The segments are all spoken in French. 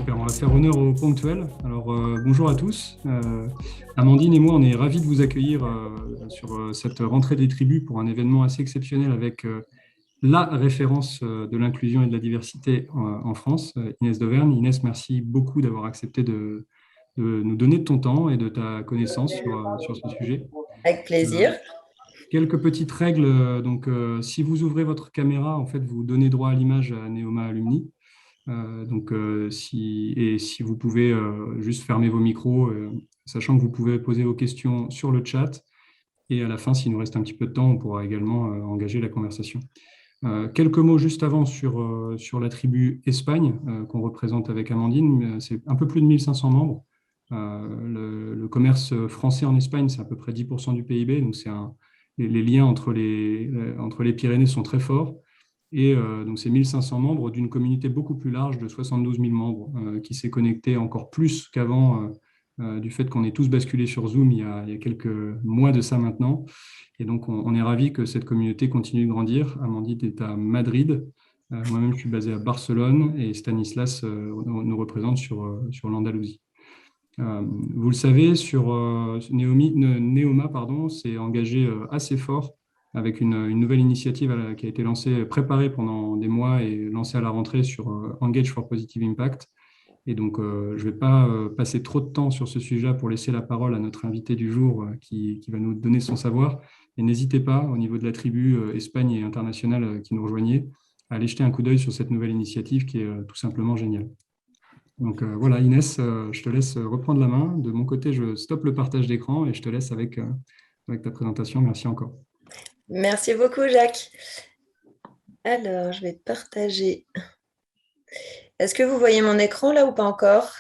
Super, on va faire honneur au ponctuel. Alors, bonjour à tous. Amandine et moi, on est ravis de vous accueillir sur cette rentrée des tribus pour un événement assez exceptionnel avec la référence de l'inclusion et de la diversité en France, Inès Dauvergne. Inès, merci beaucoup d'avoir accepté de nous donner de ton temps et de ta connaissance sur ce sujet. Avec Euh, plaisir. Quelques petites règles. Donc, si vous ouvrez votre caméra, en fait, vous donnez droit à l'image à Neoma Alumni. Si vous pouvez juste fermer vos micros, sachant que vous pouvez poser vos questions sur le chat. Et à la fin, s'il nous reste un petit peu de temps, on pourra également engager la conversation. Quelques mots juste avant sur la tribu Espagne qu'on représente avec Amandine. C'est un peu plus de 1500 membres. Le commerce français en Espagne, c'est à peu près 10% du PIB. Donc, les liens entre les Pyrénées sont très forts. Et donc, c'est 1500 membres d'une communauté beaucoup plus large de 72 000 membres qui s'est connectée encore plus qu'avant du fait qu'on est tous basculés sur Zoom il y a quelques mois de ça maintenant. Et donc, on est ravis que cette communauté continue de grandir. Amandine est à Madrid. Moi-même, je suis basé à Barcelone et Stanislas nous représente sur l'Andalousie. Vous le savez, Neoma s'est engagé assez fort avec une nouvelle initiative qui a été lancée, préparée pendant des mois et lancée à la rentrée sur Engage for Positive Impact. Et donc, je ne vais pas passer trop de temps sur ce sujet pour laisser la parole à notre invité du jour qui va nous donner son savoir. Et n'hésitez pas, au niveau de la tribu Espagne et internationale qui nous rejoignait, à aller jeter un coup d'œil sur cette nouvelle initiative qui est tout simplement géniale. Donc voilà, Inès, je te laisse reprendre la main. De mon côté, je stoppe le partage d'écran et je te laisse avec ta présentation. Merci encore. Merci beaucoup, Jacques. Alors, je vais partager. Est-ce que vous voyez mon écran là ou pas encore?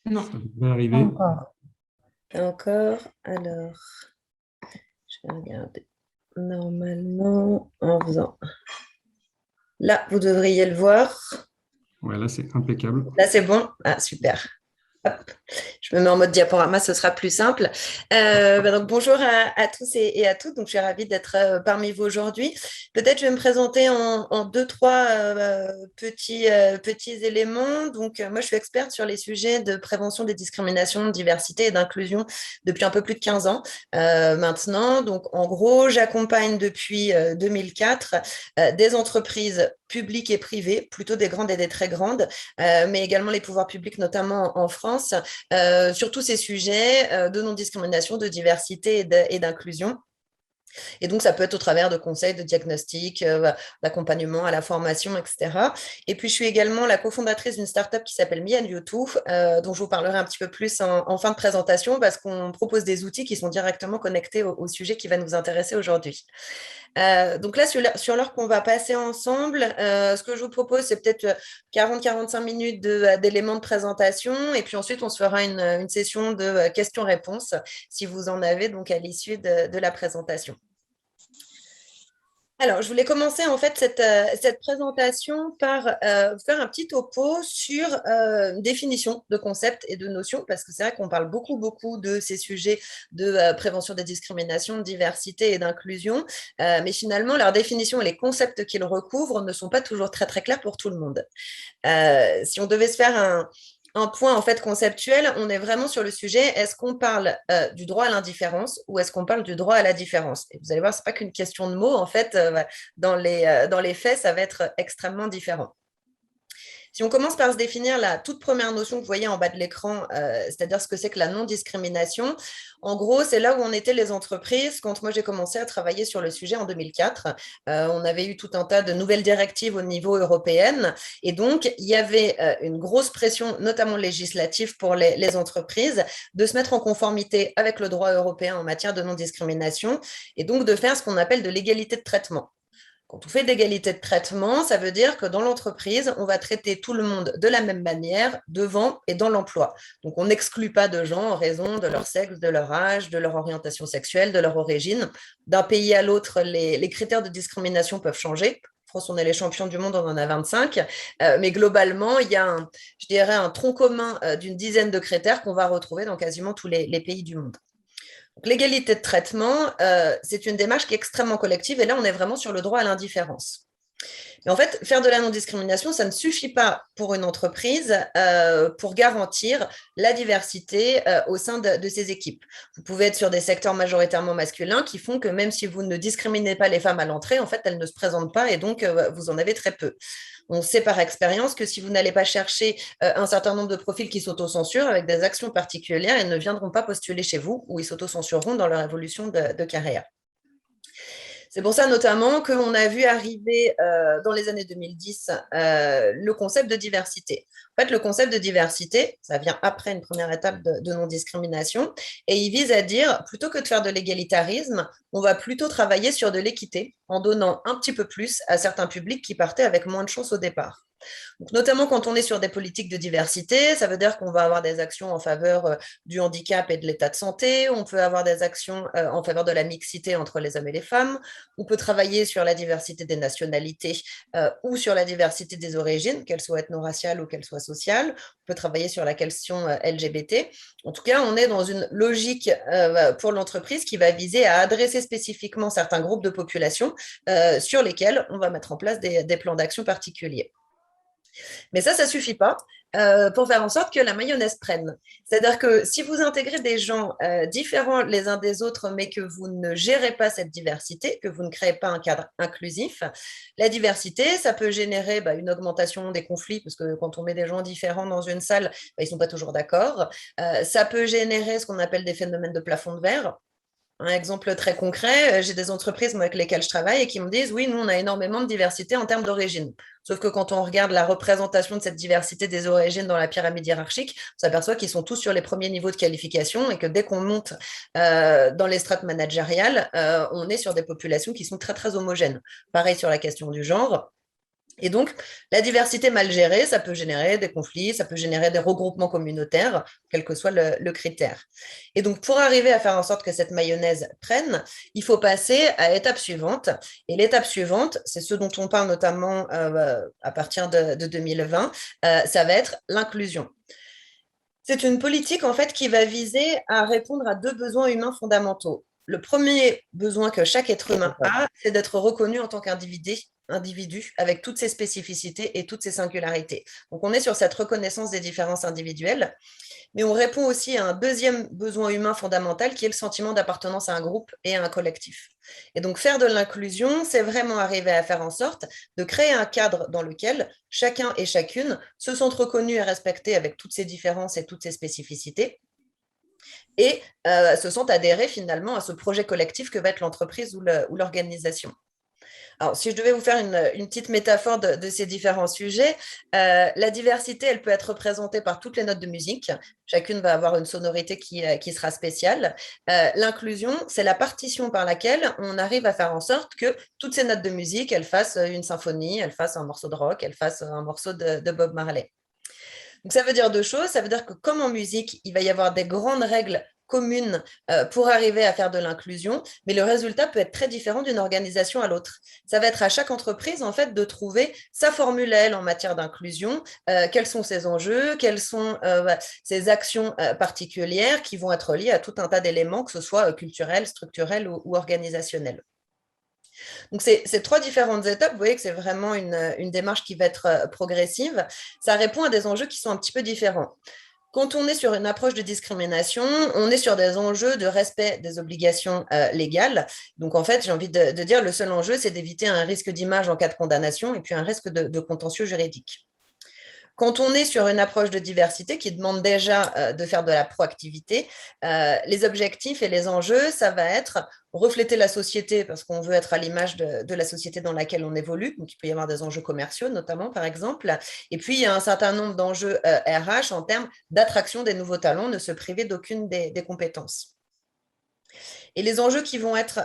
Non. Ça devrait Pas arriver. encore. Pas encore. Alors, je vais regarder. Normalement, en faisant. Là, vous devriez le voir. Ouais, là, c'est impeccable. Là, c'est bon. Ah, super. Hop. Je me mets en mode diaporama, ce sera plus simple. Donc, bonjour à tous et à toutes. Donc, je suis ravie d'être parmi vous aujourd'hui. Peut-être je vais me présenter en deux, trois petits éléments. Donc, moi, je suis experte sur les sujets de prévention des discriminations, de diversité et d'inclusion depuis un peu plus de 15 ans maintenant. Donc, en gros, j'accompagne depuis 2004 des entreprises publiques et privées, plutôt des grandes et des très grandes, mais également les pouvoirs publics, notamment en France, sur tous ces sujets de non-discrimination, de diversité et d'inclusion. Et donc, ça peut être au travers de conseils, de diagnostics, d'accompagnement à la formation, etc. Et puis, je suis également la cofondatrice d'une startup qui s'appelle Me and You Too, dont je vous parlerai un petit peu plus en fin de présentation, parce qu'on propose des outils qui sont directement connectés au sujet qui va nous intéresser aujourd'hui. Donc là, sur l'heure qu'on va passer ensemble, ce que je vous propose, c'est peut-être 40-45 minutes d'éléments de présentation, et puis ensuite, on se fera une session de questions-réponses, si vous en avez, donc à l'issue de la présentation. Alors, je voulais commencer en fait cette présentation par faire un petit topo sur définition de concepts et de notions, parce que c'est vrai qu'on parle beaucoup de ces sujets de prévention des discriminations, de diversité et d'inclusion, mais finalement, leur définition et les concepts qu'ils recouvrent ne sont pas toujours très clairs pour tout le monde. Si on devait se faire un point en fait conceptuel, on est vraiment sur le sujet, est-ce qu'on parle du droit à l'indifférence ou est-ce qu'on parle du droit à la différence? Et vous allez voir, ce n'est pas qu'une question de mots, en fait, dans les faits, ça va être extrêmement différent. Si on commence par se définir la toute première notion que vous voyez en bas de l'écran, c'est-à-dire ce que c'est que la non-discrimination, en gros, c'est là où on était les entreprises quand moi j'ai commencé à travailler sur le sujet en 2004. On avait eu tout un tas de nouvelles directives au niveau européen et donc il y avait une grosse pression, notamment législative pour les entreprises, de se mettre en conformité avec le droit européen en matière de non-discrimination et donc de faire ce qu'on appelle de l'égalité de traitement. Quand on fait d'égalité de traitement, ça veut dire que dans l'entreprise, on va traiter tout le monde de la même manière devant et dans l'emploi. Donc, on n'exclut pas de gens en raison de leur sexe, de leur âge, de leur orientation sexuelle, de leur origine. D'un pays à l'autre, les critères de discrimination peuvent changer. En France, on est les champions du monde, on en a 25. Mais globalement, il y a un tronc commun d'une dizaine de critères qu'on va retrouver dans quasiment tous les pays du monde. L'égalité de traitement, c'est une démarche qui est extrêmement collective et là, on est vraiment sur le droit à l'indifférence. Mais en fait, faire de la non-discrimination, ça ne suffit pas pour une entreprise pour garantir la diversité au sein de ses équipes. Vous pouvez être sur des secteurs majoritairement masculins qui font que même si vous ne discriminez pas les femmes à l'entrée, en fait, elles ne se présentent pas et donc vous en avez très peu. On sait par expérience que si vous n'allez pas chercher un certain nombre de profils qui s'autocensurent avec des actions particulières, ils ne viendront pas postuler chez vous ou ils s'autocensureront dans leur évolution de carrière. C'est pour ça notamment qu'on a vu arriver dans les années 2010 le concept de diversité. En fait, le concept de diversité, ça vient après une première étape de non-discrimination et il vise à dire, plutôt que de faire de l'égalitarisme, on va plutôt travailler sur de l'équité en donnant un petit peu plus à certains publics qui partaient avec moins de chances au départ. Donc, notamment quand on est sur des politiques de diversité, ça veut dire qu'on va avoir des actions en faveur du handicap et de l'état de santé, on peut avoir des actions en faveur de la mixité entre les hommes et les femmes, on peut travailler sur la diversité des nationalités ou sur la diversité des origines, qu'elles soient ethno-raciales ou qu'elles soient sociales, on peut travailler sur la question LGBT. En tout cas, on est dans une logique pour l'entreprise qui va viser à adresser spécifiquement certains groupes de population sur lesquels on va mettre en place des plans d'action particuliers. Mais ça ne suffit pas pour faire en sorte que la mayonnaise prenne. C'est-à-dire que si vous intégrez des gens différents les uns des autres, mais que vous ne gérez pas cette diversité, que vous ne créez pas un cadre inclusif, la diversité, ça peut générer une augmentation des conflits, parce que quand on met des gens différents dans une salle, ils ne sont pas toujours d'accord. Ça peut générer ce qu'on appelle des phénomènes de plafond de verre. Un exemple très concret, j'ai des entreprises avec lesquelles je travaille et qui me disent oui, nous, on a énormément de diversité en termes d'origine. Sauf que quand on regarde la représentation de cette diversité des origines dans la pyramide hiérarchique, on s'aperçoit qu'ils sont tous sur les premiers niveaux de qualification et que dès qu'on monte dans les strates managériales, on est sur des populations qui sont très, très homogènes. Pareil sur la question du genre. Et donc, la diversité mal gérée, ça peut générer des conflits, ça peut générer des regroupements communautaires, quel que soit le critère. Et donc, pour arriver à faire en sorte que cette mayonnaise prenne, il faut passer à l'étape suivante. Et l'étape suivante, c'est ce dont on parle notamment à partir de 2020, ça va être l'inclusion. C'est une politique, en fait, qui va viser à répondre à deux besoins humains fondamentaux. Le premier besoin que chaque être humain a, c'est d'être reconnu en tant qu'individu avec toutes ses spécificités et toutes ses singularités. Donc, on est sur cette reconnaissance des différences individuelles, mais on répond aussi à un deuxième besoin humain fondamental qui est le sentiment d'appartenance à un groupe et à un collectif. Et donc, faire de l'inclusion, c'est vraiment arriver à faire en sorte de créer un cadre dans lequel chacun et chacune se sentent reconnus et respectés avec toutes ces différences et toutes ces spécificités et se sentent adhérer finalement à ce projet collectif que va être l'entreprise ou l'organisation. Alors, si je devais vous faire une petite métaphore de ces différents sujets, la diversité, elle peut être représentée par toutes les notes de musique. Chacune va avoir une sonorité qui sera spéciale. L'inclusion, c'est la partition par laquelle on arrive à faire en sorte que toutes ces notes de musique, elles fassent une symphonie, elles fassent un morceau de rock, elles fassent un morceau de Bob Marley. Donc, ça veut dire deux choses. Ça veut dire que comme en musique, il va y avoir des grandes règles communes pour arriver à faire de l'inclusion, mais le résultat peut être très différent d'une organisation à l'autre. Ça va être à chaque entreprise en fait de trouver sa formule en matière d'inclusion, quels sont ses enjeux, quelles sont ses actions particulières qui vont être liées à tout un tas d'éléments, que ce soit culturels, structurels ou organisationnels. Donc, ces trois différentes étapes, vous voyez que c'est vraiment une démarche qui va être progressive. Ça répond à des enjeux qui sont un petit peu différents. Quand on est sur une approche de discrimination, on est sur des enjeux de respect des obligations légales. Donc, en fait, j'ai envie de dire, le seul enjeu, c'est d'éviter un risque d'image en cas de condamnation et puis un risque de contentieux juridique. Quand on est sur une approche de diversité qui demande déjà de faire de la proactivité, les objectifs et les enjeux, ça va être refléter la société parce qu'on veut être à l'image de la société dans laquelle on évolue. Donc, il peut y avoir des enjeux commerciaux notamment, par exemple. Et puis, il y a un certain nombre d'enjeux RH en termes d'attraction des nouveaux talents, ne se priver d'aucune des compétences. Et les enjeux qui vont être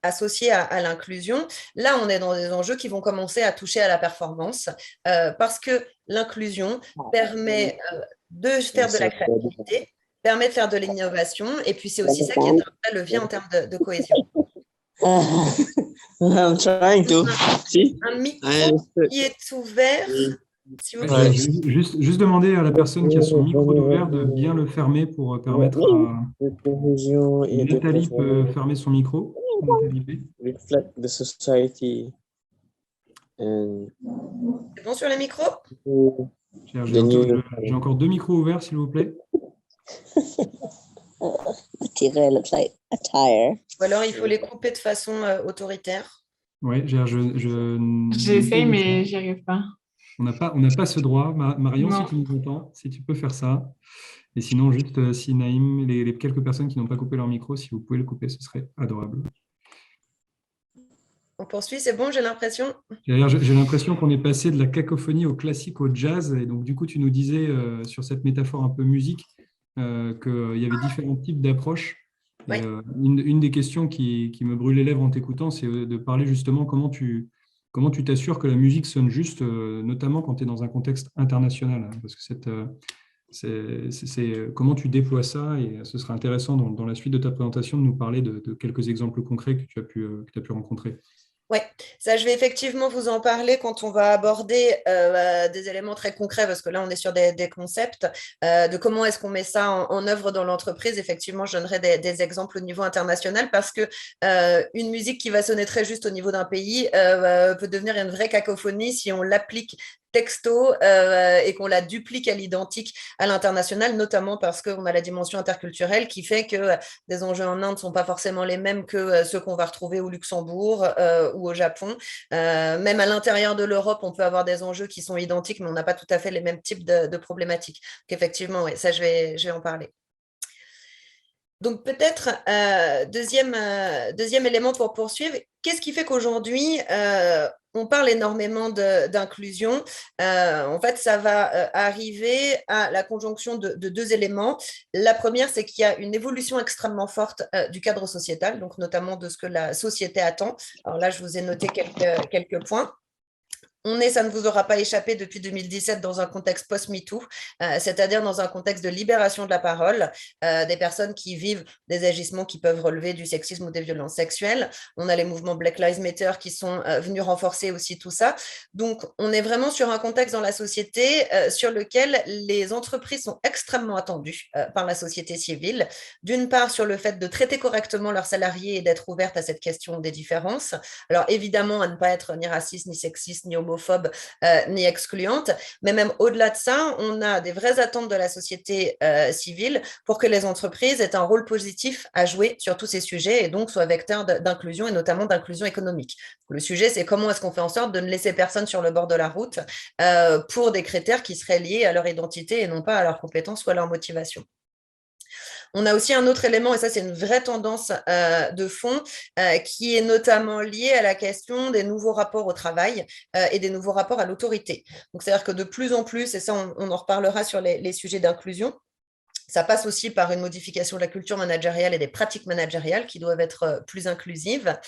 associés à l'inclusion, là, on est dans des enjeux qui vont commencer à toucher à la performance parce que l'inclusion permet de faire de la créativité, permet de faire de l'innovation, et puis c'est aussi ça qui est un vrai levier en termes de cohésion. I'm trying to. Un micro qui est ouvert. Si vous juste demander à la personne qui a son micro ouvert de bien le fermer pour permettre à... Nathalie peut fermer son micro. Reflect the society. and C'est bon sur les micros? J'ai encore 2 micros ouverts, s'il vous plaît. material looks like a tire. Ou alors, il faut les couper de façon autoritaire. Oui, J'essaye, mais j'y arrive pas. On n'a pas ce droit. Marion, Non. si tu nous entends, si tu peux faire ça. Et sinon, juste si Naïm, les quelques personnes qui n'ont pas coupé leur micro, si vous pouvez le couper, ce serait adorable. On poursuit, c'est bon, j'ai l'impression. D'ailleurs, j'ai l'impression qu'on est passé de la cacophonie au classique, au jazz. Et donc, du coup, tu nous disais sur cette métaphore un peu musique qu'il y avait différents types d'approches. Oui. Une des questions qui me brûle les lèvres en t'écoutant, c'est de parler justement comment tu t'assures que la musique sonne juste, notamment quand tu es dans un contexte international. Parce que c'est comment tu déploies ça. Et ce sera intéressant dans la suite de ta présentation de nous parler de quelques exemples concrets que tu as pu rencontrer. Oui, ça, je vais effectivement vous en parler quand on va aborder des éléments très concrets, parce que là, on est sur des concepts de comment est-ce qu'on met ça en œuvre dans l'entreprise. Effectivement, je donnerai des exemples au niveau international, parce que une musique qui va sonner très juste au niveau d'un pays peut devenir une vraie cacophonie si on l'applique texto et qu'on la duplique à l'identique à l'international, notamment parce qu'on a la dimension interculturelle qui fait que des enjeux en Inde ne sont pas forcément les mêmes que ceux qu'on va retrouver au Luxembourg ou au Japon. Même à l'intérieur de l'Europe, on peut avoir des enjeux qui sont identiques, mais on n'a pas tout à fait les mêmes types de problématiques. Donc effectivement, oui, ça, je vais en parler. Donc peut-être, deuxième élément pour poursuivre, qu'est-ce qui fait qu'aujourd'hui, on parle énormément d'inclusion? En fait, ça va arriver à la conjonction de deux éléments. La première, c'est qu'il y a une évolution extrêmement forte du cadre sociétal, donc notamment de ce que la société attend. Alors là, je vous ai noté quelques points. On est, ça ne vous aura pas échappé, depuis 2017 dans un contexte post-MeToo, c'est-à-dire dans un contexte de libération de la parole des personnes qui vivent des agissements qui peuvent relever du sexisme ou des violences sexuelles. On a les mouvements Black Lives Matter qui sont venus renforcer aussi tout ça. Donc, on est vraiment sur un contexte dans la société sur lequel les entreprises sont extrêmement attendues par la société civile. D'une part, sur le fait de traiter correctement leurs salariés et d'être ouvertes à cette question des différences. Alors, évidemment, à ne pas être ni raciste, ni sexiste, ni homophobe, ni excluante, mais même au-delà de ça, on a des vraies attentes de la société civile pour que les entreprises aient un rôle positif à jouer sur tous ces sujets et donc soient vecteurs d'inclusion et notamment d'inclusion économique. Le sujet, c'est comment est-ce qu'on fait en sorte de ne laisser personne sur le bord de la route pour des critères qui seraient liés à leur identité et non pas à leurs compétences ou à leur motivation. On a aussi un autre élément, et ça c'est une vraie tendance de fond, qui est notamment lié à la question des nouveaux rapports au travail et des nouveaux rapports à l'autorité. Donc c'est-à-dire que de plus en plus, et ça on en reparlera sur les sujets d'inclusion, ça passe aussi par une modification de la culture managériale et des pratiques managériales qui doivent être plus inclusives.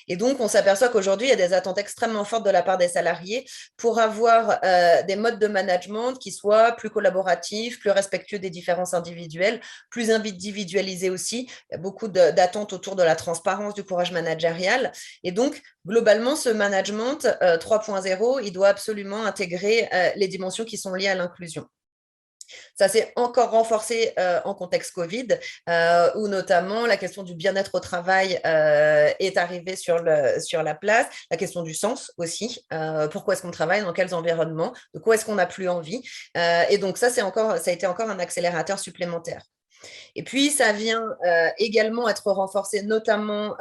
Et donc, on s'aperçoit qu'aujourd'hui, il y a des attentes extrêmement fortes de la part des salariés pour avoir des modes de management qui soient plus collaboratifs, plus respectueux des différences individuelles, plus individualisés aussi. Il y a beaucoup d'attentes autour de la transparence, du courage managérial. Et donc, globalement, ce management 3.0, il doit absolument intégrer les dimensions qui sont liées à l'inclusion. Ça s'est encore renforcé en contexte Covid, où notamment la question du bien-être au travail est arrivée sur la place, la question du sens aussi, pourquoi est-ce qu'on travaille, dans quels environnements, de quoi est-ce qu'on n'a plus envie. Et donc ça a été encore un accélérateur supplémentaire. Et puis, ça vient également être renforcé, notamment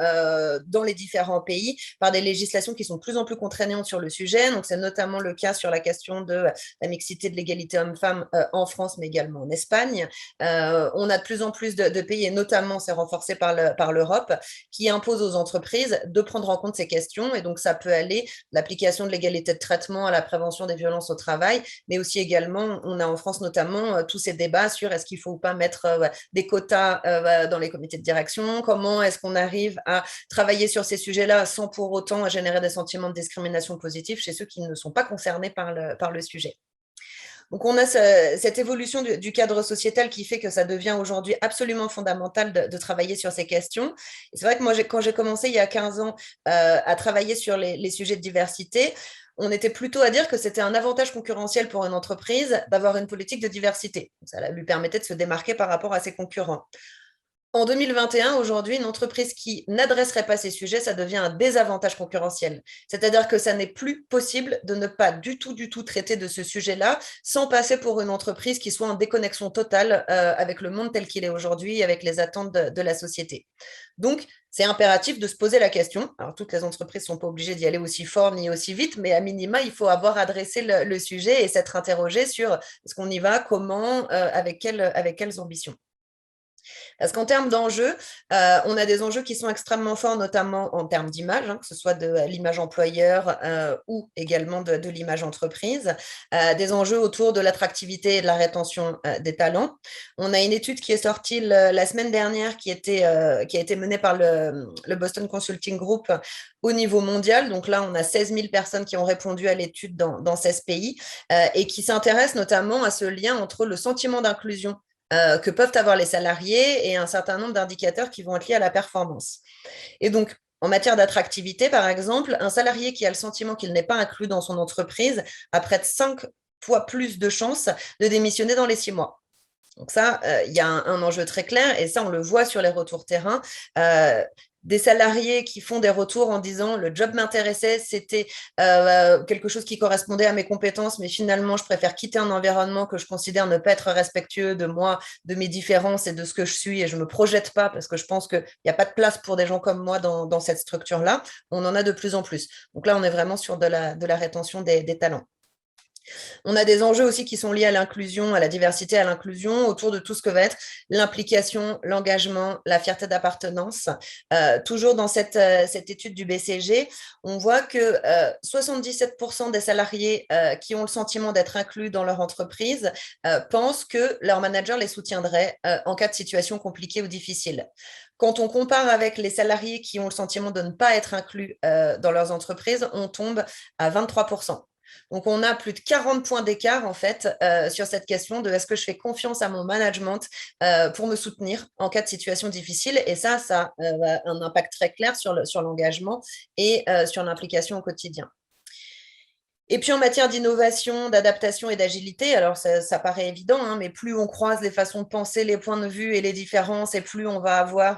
dans les différents pays, par des législations qui sont de plus en plus contraignantes sur le sujet. Donc, c'est notamment le cas sur la question de la mixité, de l'égalité homme-femme en France, mais également en Espagne. On a de plus en plus de pays, et notamment, c'est renforcé par l'Europe, qui impose aux entreprises de prendre en compte ces questions. Et donc, ça peut aller de l'application de l'égalité de traitement à la prévention des violences au travail, mais aussi également, on a en France notamment tous ces débats sur est-ce qu'il faut ou pas mettre des quotas dans les comités de direction, comment est-ce qu'on arrive à travailler sur ces sujets-là sans pour autant générer des sentiments de discrimination positifs chez ceux qui ne sont pas concernés par le sujet. Donc, on a cette évolution du cadre sociétal qui fait que ça devient aujourd'hui absolument fondamental de travailler sur ces questions. Et c'est vrai que moi, quand j'ai commencé il y a 15 ans à travailler sur les sujets de diversité, on était plutôt à dire que c'était un avantage concurrentiel pour une entreprise d'avoir une politique de diversité. Ça lui permettait de se démarquer par rapport à ses concurrents. En 2021, aujourd'hui, une entreprise qui n'adresserait pas ces sujets, ça devient un désavantage concurrentiel. C'est-à-dire que ça n'est plus possible de ne pas du tout traiter de ce sujet-là sans passer pour une entreprise qui soit en déconnexion totale avec le monde tel qu'il est aujourd'hui, avec les attentes de la société. Donc, c'est impératif de se poser la question. Alors, toutes les entreprises ne sont pas obligées d'y aller aussi fort ni aussi vite, mais à minima, il faut avoir adressé le sujet et s'être interrogé sur est-ce qu'on y va, comment, avec quelles ambitions. Parce qu'en termes d'enjeux, on a des enjeux qui sont extrêmement forts, notamment en termes d'image, que ce soit de l'image employeur ou également de l'image entreprise, des enjeux autour de l'attractivité et de la rétention des talents. On a une étude qui est sortie la semaine dernière qui a été menée par le Boston Consulting Group au niveau mondial. Donc là, on a 16 000 personnes qui ont répondu à l'étude dans 16 pays et qui s'intéressent notamment à ce lien entre le sentiment d'inclusion que peuvent avoir les salariés et un certain nombre d'indicateurs qui vont être liés à la performance. Et donc, en matière d'attractivité, par exemple, un salarié qui a le sentiment qu'il n'est pas inclus dans son entreprise a près de 5 fois plus de chances de démissionner dans les 6 mois. Donc ça, il y a un enjeu très clair et ça, on le voit sur les retours terrain. Des salariés qui font des retours en disant le job m'intéressait, c'était quelque chose qui correspondait à mes compétences, mais finalement, je préfère quitter un environnement que je considère ne pas être respectueux de moi, de mes différences et de ce que je suis, et je ne me projette pas parce que je pense qu'il n'y a pas de place pour des gens comme moi dans cette structure-là. On en a de plus en plus. Donc là, on est vraiment sur de la rétention des talents. On a des enjeux aussi qui sont liés à l'inclusion, à la diversité, à l'inclusion, autour de tout ce que va être l'implication, l'engagement, la fierté d'appartenance. Toujours dans cette étude du BCG, on voit que 77% des salariés qui ont le sentiment d'être inclus dans leur entreprise pensent que leur manager les soutiendrait en cas de situation compliquée ou difficile. Quand on compare avec les salariés qui ont le sentiment de ne pas être inclus dans leurs entreprises, on tombe à 23%. Donc, on a plus de 40 points d'écart, en fait, sur cette question de est-ce que je fais confiance à mon management pour me soutenir en cas de situation difficile. Et ça a un impact très clair sur l'engagement et sur l'implication au quotidien. Et puis en matière d'innovation, d'adaptation et d'agilité, alors ça paraît évident, mais plus on croise les façons de penser, les points de vue et les différences, et plus on va avoir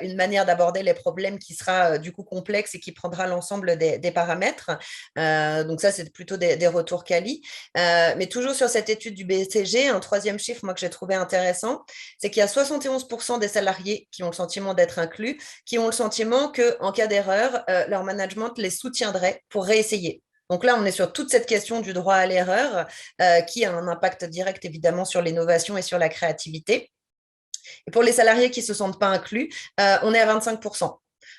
une manière d'aborder les problèmes qui sera du coup complexe et qui prendra l'ensemble des paramètres. Donc ça, c'est plutôt des retours quali. Mais toujours sur cette étude du BCG, un troisième chiffre moi, que j'ai trouvé intéressant, c'est qu'il y a 71% des salariés qui ont le sentiment d'être inclus, qui ont le sentiment qu'en cas d'erreur, leur management les soutiendrait pour réessayer. Donc là, on est sur toute cette question du droit à l'erreur qui a un impact direct évidemment sur l'innovation et sur la créativité. Et pour les salariés qui ne se sentent pas inclus, on est à 25%.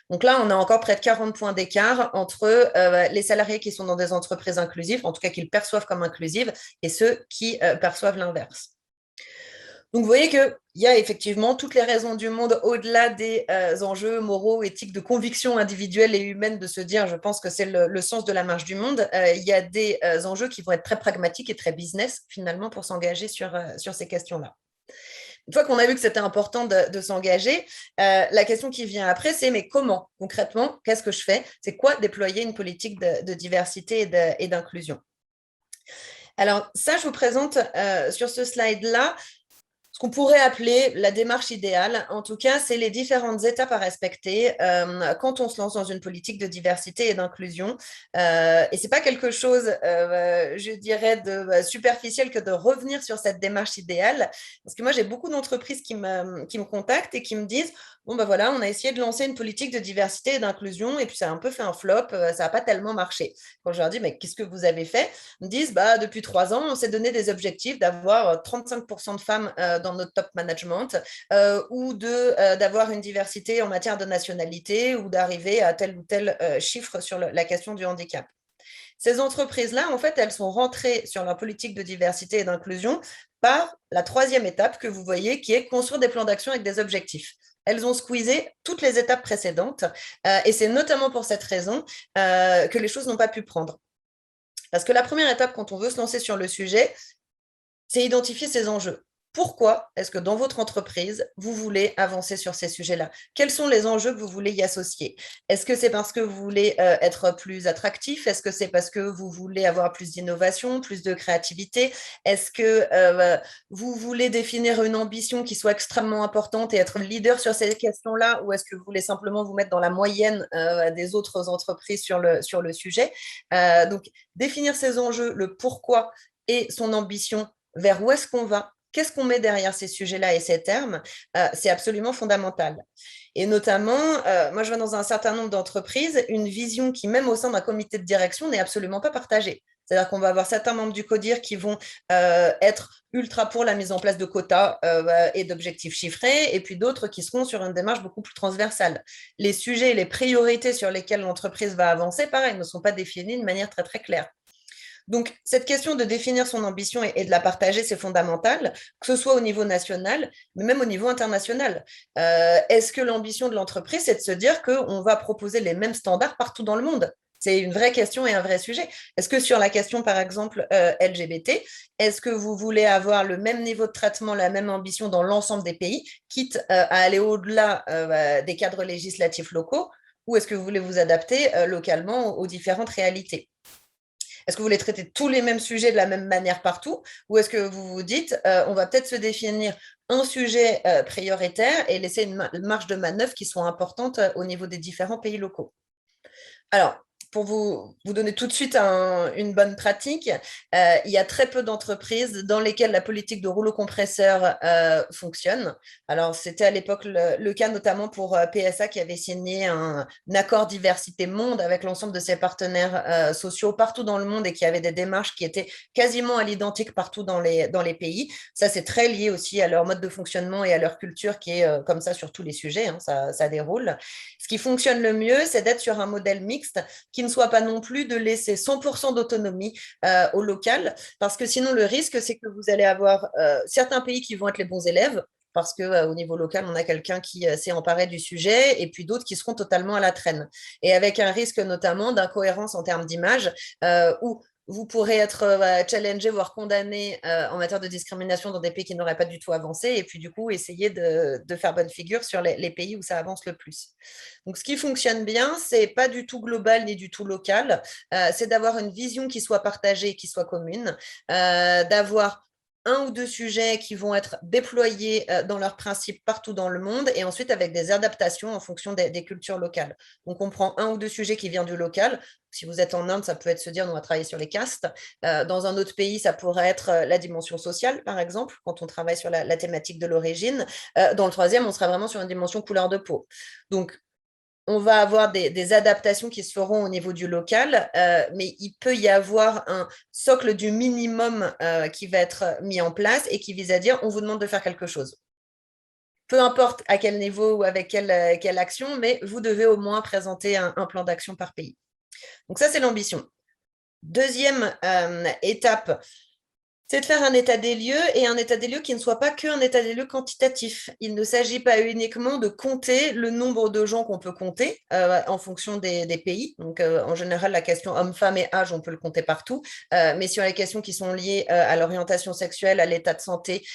Donc là, on a encore près de 40 points d'écart entre les salariés qui sont dans des entreprises inclusives, en tout cas qu'ils perçoivent comme inclusives, et ceux qui perçoivent l'inverse. Donc, vous voyez qu'il y a effectivement toutes les raisons du monde, au-delà des enjeux moraux, éthiques, de conviction individuelle et humaine, de se dire, je pense que c'est le sens de la marche du monde. Il y a des enjeux qui vont être très pragmatiques et très business, finalement, pour s'engager sur ces questions-là. Une fois qu'on a vu que c'était important de s'engager, la question qui vient après, c'est mais comment, concrètement, qu'est-ce que je fais? C'est quoi déployer une politique de diversité et d'inclusion? Alors, ça, je vous présente sur ce slide-là ce qu'on pourrait appeler la démarche idéale. En tout cas, c'est les différentes étapes à respecter quand on se lance dans une politique de diversité et d'inclusion. Et ce n'est pas quelque chose, je dirais, de superficiel que de revenir sur cette démarche idéale. Parce que moi, j'ai beaucoup d'entreprises qui me contactent et qui me disent bon, ben voilà, on a essayé de lancer une politique de diversité et d'inclusion et puis ça a un peu fait un flop, ça n'a pas tellement marché. Quand je leur dis mais qu'est-ce que vous avez fait? Ils me disent depuis 3 ans, on s'est donné des objectifs d'avoir 35% de femmes dans notre top management ou d'avoir une diversité en matière de nationalité ou d'arriver à tel ou tel chiffre sur la question du handicap. Ces entreprises-là, en fait, elles sont rentrées sur leur politique de diversité et d'inclusion par la troisième étape que vous voyez, qui est construire des plans d'action avec des objectifs. Elles ont squeezé toutes les étapes précédentes et c'est notamment pour cette raison que les choses n'ont pas pu prendre. Parce que la première étape, quand on veut se lancer sur le sujet, c'est identifier ses enjeux. pourquoi est-ce que dans votre entreprise, vous voulez avancer sur ces sujets-là? Quels sont les enjeux que vous voulez y associer? Est-ce que c'est parce que vous voulez être plus attractif? Est-ce que c'est parce que vous voulez avoir plus d'innovation, plus de créativité? Est-ce que vous voulez définir une ambition qui soit extrêmement importante et être leader sur ces questions-là? Ou est-ce que vous voulez simplement vous mettre dans la moyenne des autres entreprises sur le sujet? Donc, définir ces enjeux, le pourquoi et son ambition, vers où est-ce qu'on va? Qu'est-ce qu'on met derrière ces sujets-là et ces termes? C'est absolument fondamental. Et notamment, moi, je vois dans un certain nombre d'entreprises une vision qui, même au sein d'un comité de direction, n'est absolument pas partagée. C'est-à-dire qu'on va avoir certains membres du CODIR qui vont être ultra pour la mise en place de quotas et d'objectifs chiffrés, et puis d'autres qui seront sur une démarche beaucoup plus transversale. Les sujets et les priorités sur lesquels l'entreprise va avancer, pareil, ne sont pas définis de manière très, très claire. Donc, cette question de définir son ambition et de la partager, c'est fondamental, que ce soit au niveau national, mais même au niveau international. Est-ce que l'ambition de l'entreprise, c'est de se dire qu'on va proposer les mêmes standards partout dans le monde? C'est une vraie question et un vrai sujet. Est-ce que sur la question, par exemple, LGBT, est-ce que vous voulez avoir le même niveau de traitement, la même ambition dans l'ensemble des pays, quitte à aller au-delà des cadres législatifs locaux, ou est-ce que vous voulez vous adapter localement aux différentes réalités? Est-ce que vous voulez traiter tous les mêmes sujets de la même manière partout, ou est-ce que vous vous dites, on va peut-être se définir un sujet prioritaire et laisser une marge de manœuvre qui soit importante au niveau des différents pays locaux? Alors, pour vous donner tout de suite une bonne pratique, il y a très peu d'entreprises dans lesquelles la politique de rouleau compresseur fonctionne. Alors, c'était à l'époque le cas notamment pour PSA qui avait signé un accord diversité monde avec l'ensemble de ses partenaires sociaux partout dans le monde et qui avait des démarches qui étaient quasiment à l'identique partout dans les pays. Ça, c'est très lié aussi à leur mode de fonctionnement et à leur culture qui est comme ça sur tous les sujets, hein, ça déroule. Ce qui fonctionne le mieux, c'est d'être sur un modèle mixte qui ne soit pas non plus de laisser 100% d'autonomie au local, parce que sinon le risque, c'est que vous allez avoir certains pays qui vont être les bons élèves, parce qu'au niveau local, on a quelqu'un qui s'est emparé du sujet, et puis d'autres qui seront totalement à la traîne. Et avec un risque notamment d'incohérence en termes d'image, où vous pourrez être challengé, voire condamné en matière de discrimination dans des pays qui n'auraient pas du tout avancé, et puis du coup, essayer de faire bonne figure sur les pays où ça avance le plus. Donc, ce qui fonctionne bien, c'est pas du tout global ni du tout local, c'est d'avoir une vision qui soit partagée, qui soit commune, d'avoir un ou deux sujets qui vont être déployés dans leurs principes partout dans le monde et ensuite avec des adaptations en fonction des cultures locales. Donc, on prend un ou deux sujets qui viennent du local. Si vous êtes en Inde, ça peut être se dire on va travailler sur les castes. Dans un autre pays, ça pourrait être la dimension sociale, par exemple, quand on travaille sur la thématique de l'origine. Dans le troisième, on sera vraiment sur une dimension couleur de peau. Donc, on va avoir des adaptations qui se feront au niveau du local, mais il peut y avoir un socle du minimum qui va être mis en place et qui vise à dire on vous demande de faire quelque chose. Peu importe à quel niveau ou avec quelle action, mais vous devez au moins présenter un plan d'action par pays. Donc ça, c'est l'ambition. Deuxième étape, c'est de faire un état des lieux et un état des lieux qui ne soit pas qu'un état des lieux quantitatif. Il ne s'agit pas uniquement de compter le nombre de gens qu'on peut compter en fonction des pays. Donc, en général, la question homme-femme et âge, on peut le compter partout. Mais sur les questions qui sont liées à l'orientation sexuelle, à l'état de santé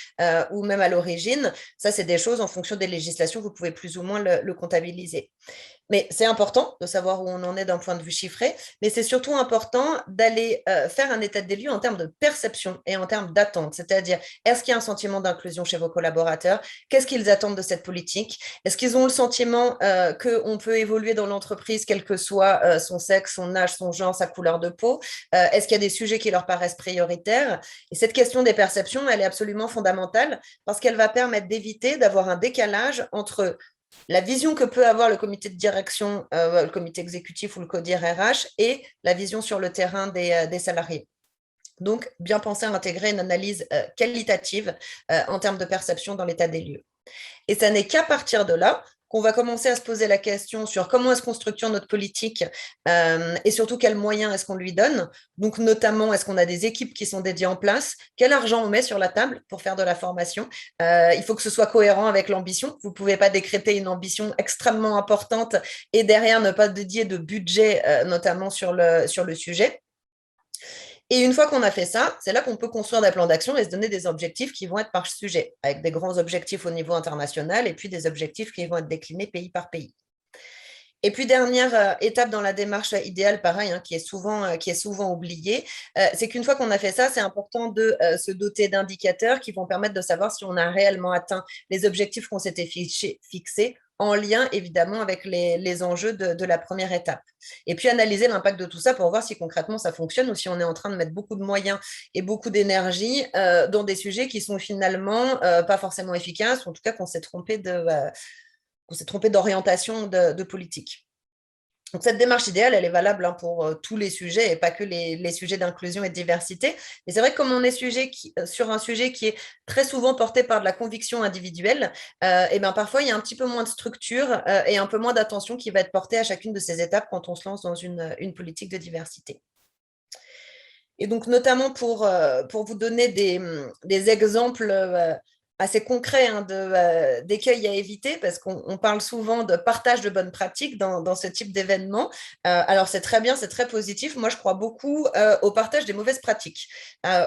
ou même à l'origine, ça, c'est des choses en fonction des législations, vous pouvez plus ou moins le comptabiliser. Mais c'est important de savoir où on en est d'un point de vue chiffré, mais c'est surtout important d'aller faire un état des lieux en termes de perception et en termes d'attente. C'est-à-dire, est-ce qu'il y a un sentiment d'inclusion chez vos collaborateurs? Qu'est-ce qu'ils attendent de cette politique? Est-ce qu'ils ont le sentiment qu'on peut évoluer dans l'entreprise, quel que soit son sexe, son âge, son genre, sa couleur de peau? Est-ce qu'il y a des sujets qui leur paraissent prioritaires? Et cette question des perceptions, elle est absolument fondamentale parce qu'elle va permettre d'éviter d'avoir un décalage entre la vision que peut avoir le comité de direction, le comité exécutif ou le CODIR RH et la vision sur le terrain des salariés. Donc, bien penser à intégrer une analyse qualitative en termes de perception dans l'état des lieux. Et ça n'est qu'à partir de là qu'on va commencer à se poser la question sur comment est-ce qu'on structure notre politique et surtout quels moyens est-ce qu'on lui donne. Donc, notamment, est-ce qu'on a des équipes qui sont dédiées en place? Quel argent on met sur la table pour faire de la formation? Il faut que ce soit cohérent avec l'ambition. Vous ne pouvez pas décréter une ambition extrêmement importante et derrière ne pas dédier de budget, notamment sur le sujet. Et une fois qu'on a fait ça, c'est là qu'on peut construire des plans d'action et se donner des objectifs qui vont être par sujet, avec des grands objectifs au niveau international et puis des objectifs qui vont être déclinés pays par pays. Et puis, dernière étape dans la démarche idéale, pareil, qui est souvent oubliée, c'est qu'une fois qu'on a fait ça, c'est important de se doter d'indicateurs qui vont permettre de savoir si on a réellement atteint les objectifs qu'on s'était fixés, en lien évidemment avec les enjeux de la première étape. Et puis analyser l'impact de tout ça pour voir si concrètement ça fonctionne ou si on est en train de mettre beaucoup de moyens et beaucoup d'énergie dans des sujets qui sont finalement pas forcément efficaces, ou en tout cas qu'on s'est trompé d'orientation de politique. Donc, cette démarche idéale, elle est valable pour tous les sujets et pas que les sujets d'inclusion et de diversité. Mais c'est vrai que comme on est sur un sujet qui est très souvent porté par de la conviction individuelle, et bien parfois, il y a un petit peu moins de structure et un peu moins d'attention qui va être portée à chacune de ces étapes quand on se lance dans une politique de diversité. Et donc, notamment pour vous donner des exemples assez concrets d'écueils à éviter, parce qu'on parle souvent de partage de bonnes pratiques dans ce type d'événement. Alors, c'est très bien, c'est très positif. Moi, je crois beaucoup au partage des mauvaises pratiques,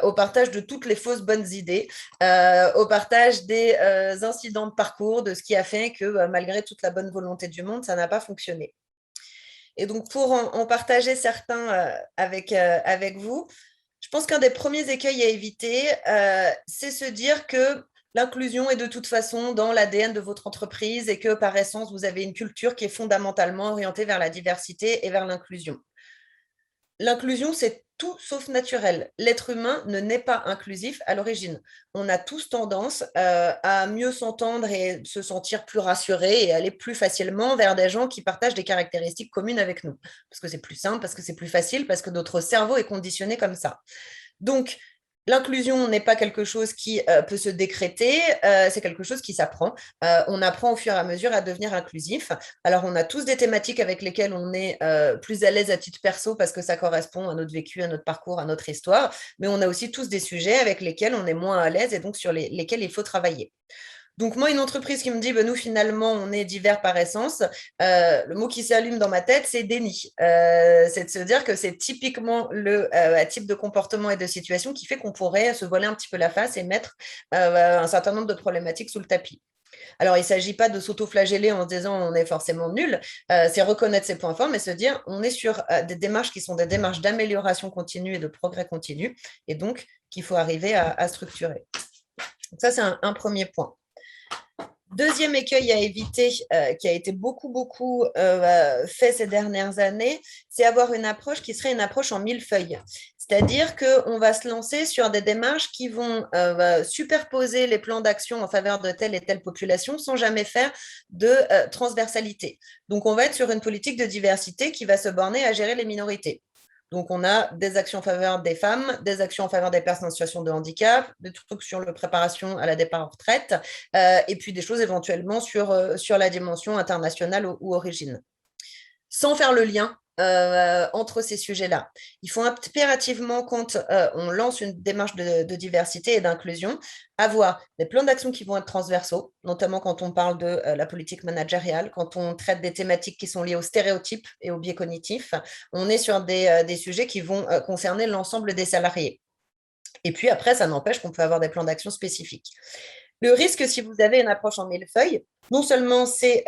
au partage de toutes les fausses bonnes idées, au partage des incidents de parcours, de ce qui a fait que malgré toute la bonne volonté du monde, ça n'a pas fonctionné. Et donc, pour en partager certains avec vous, je pense qu'un des premiers écueils à éviter, c'est se dire que l'inclusion est de toute façon dans l'ADN de votre entreprise et que par essence, vous avez une culture qui est fondamentalement orientée vers la diversité et vers l'inclusion. L'inclusion, c'est tout sauf naturel. L'être humain ne naît pas inclusif à l'origine. On a tous tendance à mieux s'entendre et se sentir plus rassurés et aller plus facilement vers des gens qui partagent des caractéristiques communes avec nous. Parce que c'est plus simple, parce que c'est plus facile, parce que notre cerveau est conditionné comme ça. Donc, l'inclusion n'est pas quelque chose qui peut se décréter, c'est quelque chose qui s'apprend. On apprend au fur et à mesure à devenir inclusif. Alors, on a tous des thématiques avec lesquelles on est plus à l'aise à titre perso parce que ça correspond à notre vécu, à notre parcours, à notre histoire, mais on a aussi tous des sujets avec lesquels on est moins à l'aise et donc sur lesquels il faut travailler. Donc, moi, une entreprise qui me dit, nous, finalement, on est divers par essence, le mot qui s'allume dans ma tête, c'est déni. C'est de se dire que c'est typiquement le type de comportement et de situation qui fait qu'on pourrait se voiler un petit peu la face et mettre un certain nombre de problématiques sous le tapis. Alors, il ne s'agit pas de s'auto-flageller en se disant on est forcément nul, c'est reconnaître ses points forts, mais se dire on est sur des démarches qui sont des démarches d'amélioration continue et de progrès continu, et donc qu'il faut arriver à structurer. Donc ça, c'est un premier point. Deuxième écueil à éviter, qui a été beaucoup fait ces dernières années, c'est avoir une approche qui serait une approche en millefeuille. C'est-à-dire qu'on va se lancer sur des démarches qui vont superposer les plans d'action en faveur de telle et telle population sans jamais faire de transversalité. Donc, on va être sur une politique de diversité qui va se borner à gérer les minorités. Donc, on a des actions en faveur des femmes, des actions en faveur des personnes en situation de handicap, des trucs sur la préparation à la départ en retraite, et puis des choses éventuellement sur la dimension internationale ou origine. Sans faire le lien entre ces sujets-là. Il faut impérativement, quand on lance une démarche de diversité et d'inclusion, avoir des plans d'action qui vont être transversaux, notamment quand on parle de la politique managériale, quand on traite des thématiques qui sont liées aux stéréotypes et aux biais cognitifs. On est sur des sujets qui vont concerner l'ensemble des salariés. Et puis après, ça n'empêche qu'on peut avoir des plans d'action spécifiques. Le risque, si vous avez une approche en millefeuille, non seulement c'est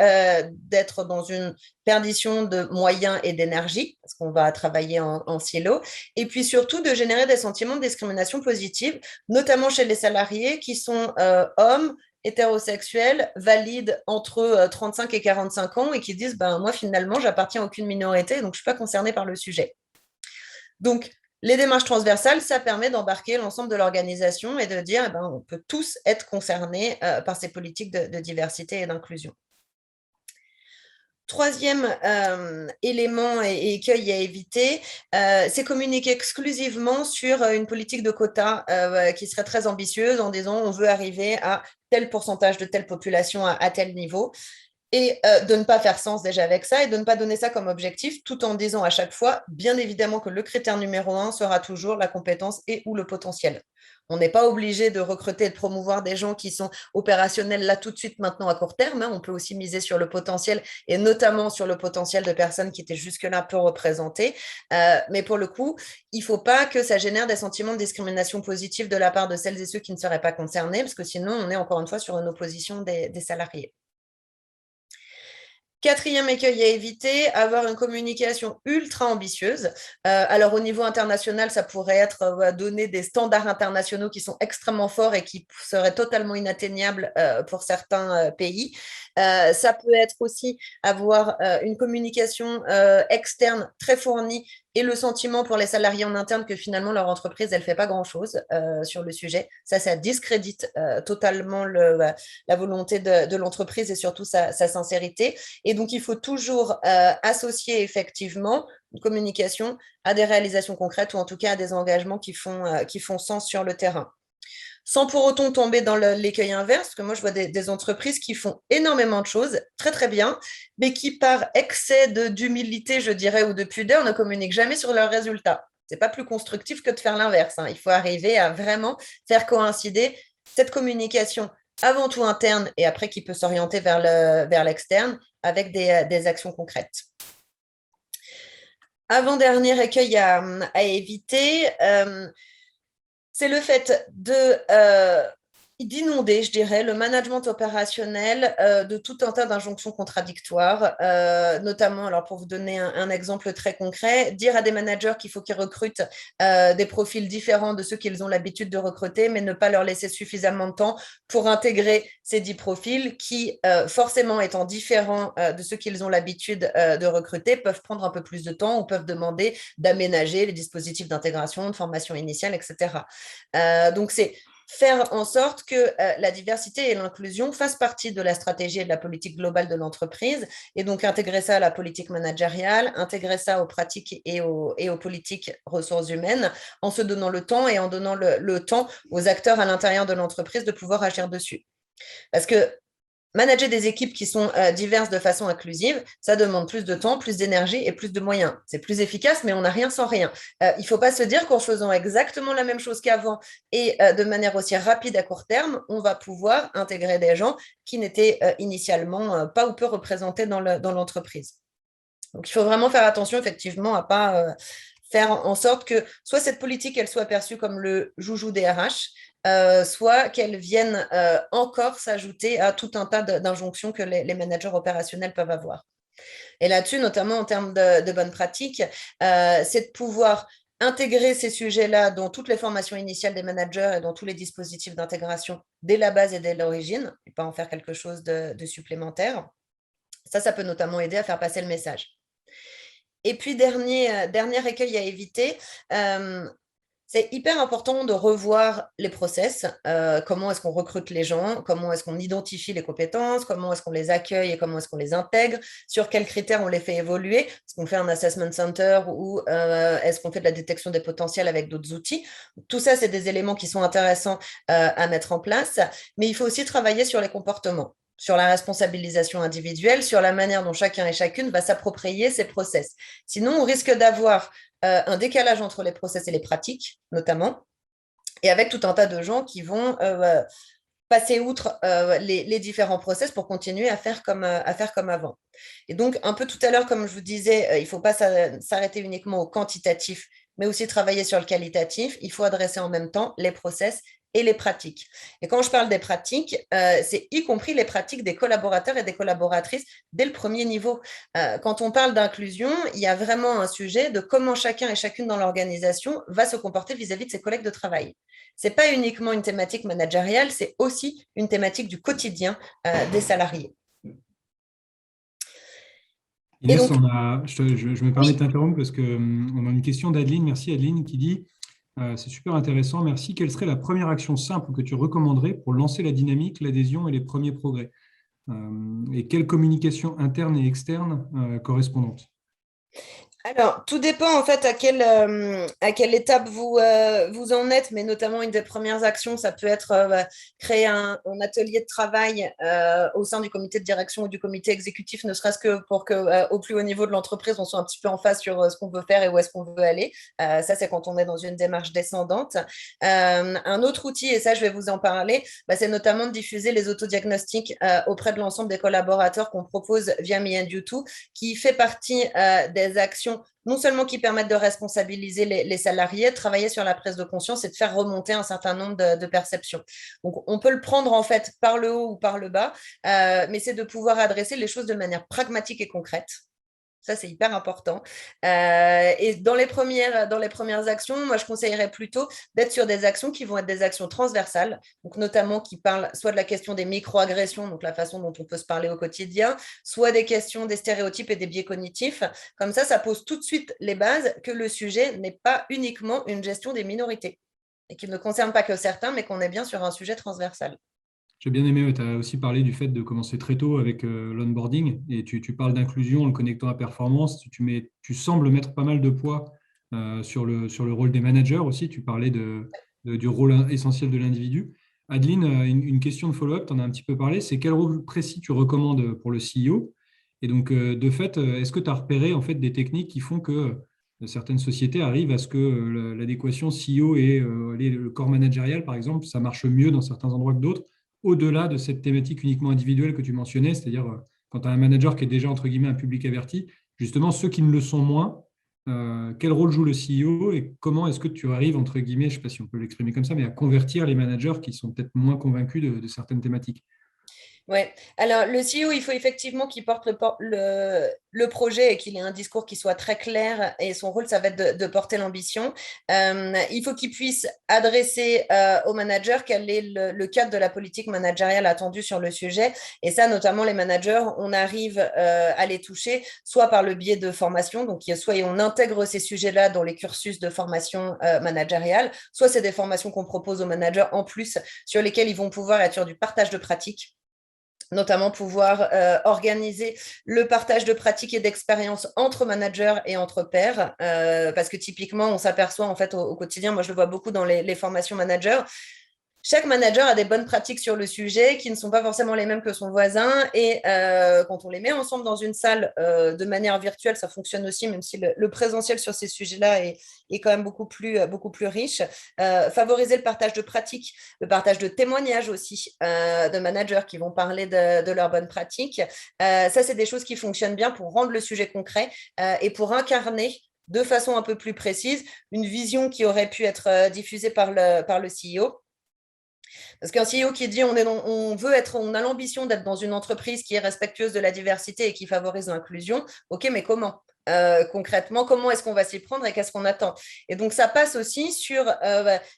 d'être dans une perdition de moyens et d'énergie, parce qu'on va travailler en silo, et puis surtout de générer des sentiments de discrimination positive, notamment chez les salariés qui sont hommes, hétérosexuels, valides entre 35 et 45 ans et qui disent moi finalement, j'appartiens à aucune minorité, donc je ne suis pas concernée par le sujet. Donc, les démarches transversales, ça permet d'embarquer l'ensemble de l'organisation et de dire on peut tous être concernés par ces politiques de diversité et d'inclusion. Troisième élément et écueil à éviter, c'est communiquer exclusivement sur une politique de quotas qui serait très ambitieuse en disant on veut arriver à tel pourcentage de telle population à tel niveau. et de ne pas faire sens déjà avec ça et de ne pas donner ça comme objectif tout en disant à chaque fois, bien évidemment que le critère numéro 1 sera toujours la compétence et ou le potentiel. On n'est pas obligé de recruter et de promouvoir des gens qui sont opérationnels là tout de suite maintenant à court terme. On peut aussi miser sur le potentiel et notamment sur le potentiel de personnes qui étaient jusque-là peu représentées. Mais pour le coup, il ne faut pas que ça génère des sentiments de discrimination positive de la part de celles et ceux qui ne seraient pas concernés, parce que sinon, on est encore une fois sur une opposition des salariés. Quatrième écueil à éviter, avoir une communication ultra ambitieuse. Alors, au niveau international, ça pourrait être donner des standards internationaux qui sont extrêmement forts et qui seraient totalement inatteignables pour certains pays. Ça peut être aussi avoir une communication externe très fournie et le sentiment pour les salariés en interne que finalement leur entreprise, elle ne fait pas grand-chose sur le sujet. Ça discrédite totalement la volonté de l'entreprise et surtout sa sincérité. Et donc, il faut toujours associer effectivement une communication à des réalisations concrètes ou en tout cas à des engagements qui font sens sur le terrain. Sans pour autant tomber dans l'écueil inverse, parce que moi, je vois des entreprises qui font énormément de choses, très, très bien, mais qui, par excès d'humilité, je dirais, ou de pudeur, ne communiquent jamais sur leurs résultats. Ce n'est pas plus constructif que de faire l'inverse. Il faut arriver à vraiment faire coïncider cette communication avant tout interne et après qui peut s'orienter vers l'externe avec des actions concrètes. Avant-dernier écueil à éviter, c'est le fait d'inonder, je dirais, le management opérationnel de tout un tas d'injonctions contradictoires, notamment, alors pour vous donner un exemple très concret, dire à des managers qu'il faut qu'ils recrutent des profils différents de ceux qu'ils ont l'habitude de recruter, mais ne pas leur laisser suffisamment de temps pour intégrer ces 10 profils qui, forcément étant différents de ceux qu'ils ont l'habitude de recruter, peuvent prendre un peu plus de temps ou peuvent demander d'aménager les dispositifs d'intégration, de formation initiale, etc. Donc, c'est faire en sorte que la diversité et l'inclusion fassent partie de la stratégie et de la politique globale de l'entreprise et donc intégrer ça à la politique managériale, intégrer ça aux pratiques et aux politiques ressources humaines en se donnant le temps et en donnant le temps aux acteurs à l'intérieur de l'entreprise de pouvoir agir dessus. Parce que manager des équipes qui sont diverses de façon inclusive, ça demande plus de temps, plus d'énergie et plus de moyens. C'est plus efficace, mais on n'a rien sans rien. Il ne faut pas se dire qu'en faisant exactement la même chose qu'avant et de manière aussi rapide à court terme, on va pouvoir intégrer des gens qui n'étaient initialement pas ou peu représentés dans l'entreprise. Donc, il faut vraiment faire attention, effectivement, à ne pas faire en sorte que soit cette politique, elle soit perçue comme le joujou des RH, soit qu'elles viennent encore s'ajouter à tout un tas d'injonctions que les managers opérationnels peuvent avoir. Et là-dessus, notamment en termes de bonnes pratiques, c'est de pouvoir intégrer ces sujets-là dans toutes les formations initiales des managers et dans tous les dispositifs d'intégration dès la base et dès l'origine, et pas en faire quelque chose de supplémentaire. Ça peut notamment aider à faire passer le message. Et puis, dernier écueil à éviter, c'est hyper important de revoir les process. Comment est-ce qu'on recrute les gens? Comment est-ce qu'on identifie les compétences? Comment est-ce qu'on les accueille et comment est-ce qu'on les intègre? Sur quels critères on les fait évoluer? Est-ce qu'on fait un assessment center ou est-ce qu'on fait de la détection des potentiels avec d'autres outils? Tout ça, c'est des éléments qui sont intéressants à mettre en place, mais il faut aussi travailler sur les comportements, sur la responsabilisation individuelle, sur la manière dont chacun et chacune va s'approprier ces process. Sinon, on risque d'avoir un décalage entre les process et les pratiques, notamment, et avec tout un tas de gens qui vont passer outre les différents process pour continuer à faire comme avant. Et donc, un peu tout à l'heure, comme je vous disais, il ne faut pas s'arrêter uniquement au quantitatif, mais aussi travailler sur le qualitatif. Il faut adresser en même temps les process et les pratiques. Et quand je parle des pratiques, c'est y compris les pratiques des collaborateurs et des collaboratrices dès le premier niveau. Quand on parle d'inclusion, il y a vraiment un sujet de comment chacun et chacune dans l'organisation va se comporter vis-à-vis de ses collègues de travail. Ce n'est pas uniquement une thématique managériale, c'est aussi une thématique du quotidien des salariés. Inès, donc, je me permets de t'interrompre parce qu'on a une question d'Adeline. Merci Adeline qui dit c'est super intéressant, merci. Quelle serait la première action simple que tu recommanderais pour lancer la dynamique, l'adhésion et les premiers progrès? Et quelle communication interne et externe correspondante? Alors, tout dépend en fait à quelle étape vous en êtes, mais notamment une des premières actions, ça peut être créer un atelier de travail au sein du comité de direction ou du comité exécutif, ne serait-ce que pour que au plus haut niveau de l'entreprise, on soit un petit peu en phase sur ce qu'on veut faire et où est-ce qu'on veut aller. Ça, c'est quand on est dans une démarche descendante. Un autre outil, et ça, je vais vous en parler, c'est notamment de diffuser les autodiagnostics auprès de l'ensemble des collaborateurs qu'on propose via Me and You Too, qui fait partie des actions non seulement qui permettent de responsabiliser les salariés, de travailler sur la prise de conscience et de faire remonter un certain nombre de perceptions. Donc, on peut le prendre en fait par le haut ou par le bas, mais c'est de pouvoir adresser les choses de manière pragmatique et concrète. Ça, c'est hyper important. Et dans les premières actions, moi, je conseillerais plutôt d'être sur des actions qui vont être des actions transversales, donc notamment qui parlent soit de la question des micro-agressions, donc la façon dont on peut se parler au quotidien, soit des questions des stéréotypes et des biais cognitifs. Comme ça pose tout de suite les bases que le sujet n'est pas uniquement une gestion des minorités et qu'il ne concerne pas que certains, mais qu'on est bien sur un sujet transversal. J'ai bien aimé, tu as aussi parlé du fait de commencer très tôt avec l'onboarding et tu parles d'inclusion en le connectant à performance. Tu sembles mettre pas mal de poids sur le rôle des managers aussi. Tu parlais du rôle essentiel de l'individu. Adeline, une question de follow-up, tu en as un petit peu parlé. C'est quel rôle précis tu recommandes pour le CEO? Et donc, de fait, est-ce que tu as repéré en fait, des techniques qui font que certaines sociétés arrivent à ce que l'adéquation CEO et le corps managérial, par exemple, ça marche mieux dans certains endroits que d'autres? Au-delà de cette thématique uniquement individuelle que tu mentionnais, c'est-à-dire quand tu as un manager qui est déjà, entre guillemets, un public averti, justement, ceux qui ne le sont moins, quel rôle joue le CEO et comment est-ce que tu arrives, entre guillemets, je ne sais pas si on peut l'exprimer comme ça, mais à convertir les managers qui sont peut-être moins convaincus de certaines thématiques? Ouais. Alors, le CEO, il faut effectivement qu'il porte le projet et qu'il ait un discours qui soit très clair. Et son rôle, ça va être de porter l'ambition. Il faut qu'il puisse adresser au manager quel est le cadre de la politique managériale attendue sur le sujet. Et ça, notamment les managers, on arrive à les toucher soit par le biais de formation, donc soit on intègre ces sujets-là dans les cursus de formation managériale, soit c'est des formations qu'on propose aux managers en plus sur lesquelles ils vont pouvoir être sur du partage de pratiques, notamment pouvoir organiser le partage de pratiques et d'expériences entre managers et entre pairs, parce que typiquement, on s'aperçoit en fait au quotidien, moi je le vois beaucoup dans les formations managers, chaque manager a des bonnes pratiques sur le sujet qui ne sont pas forcément les mêmes que son voisin. Et quand on les met ensemble dans une salle de manière virtuelle, ça fonctionne aussi, même si le présentiel sur ces sujets-là est quand même beaucoup plus riche. Favoriser le partage de pratiques, le partage de témoignages aussi de managers qui vont parler de leurs bonnes pratiques. Ça, c'est des choses qui fonctionnent bien pour rendre le sujet concret et pour incarner de façon un peu plus précise une vision qui aurait pu être diffusée par le CEO. Parce qu'un CEO qui dit on a l'ambition d'être dans une entreprise qui est respectueuse de la diversité et qui favorise l'inclusion, ok, mais comment? Concrètement, comment est-ce qu'on va s'y prendre et qu'est-ce qu'on attend? Et donc, ça passe aussi sur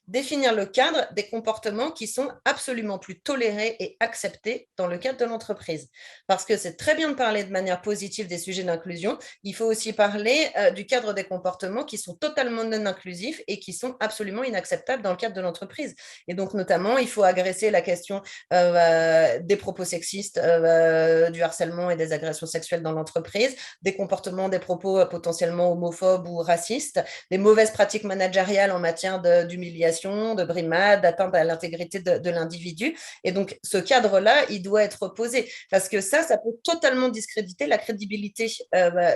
définir le cadre des comportements qui sont absolument plus tolérés et acceptés dans le cadre de l'entreprise. Parce que c'est très bien de parler de manière positive des sujets d'inclusion, il faut aussi parler du cadre des comportements qui sont totalement non inclusifs et qui sont absolument inacceptables dans le cadre de l'entreprise. Et donc, notamment, il faut agresser la question des propos sexistes, du harcèlement et des agressions sexuelles dans l'entreprise, des comportements, des propos potentiellement homophobes ou racistes, des mauvaises pratiques managériales en matière d'humiliation, de brimade, d'atteinte à l'intégrité de l'individu. Et donc, ce cadre-là, il doit être posé parce que ça peut totalement discréditer la crédibilité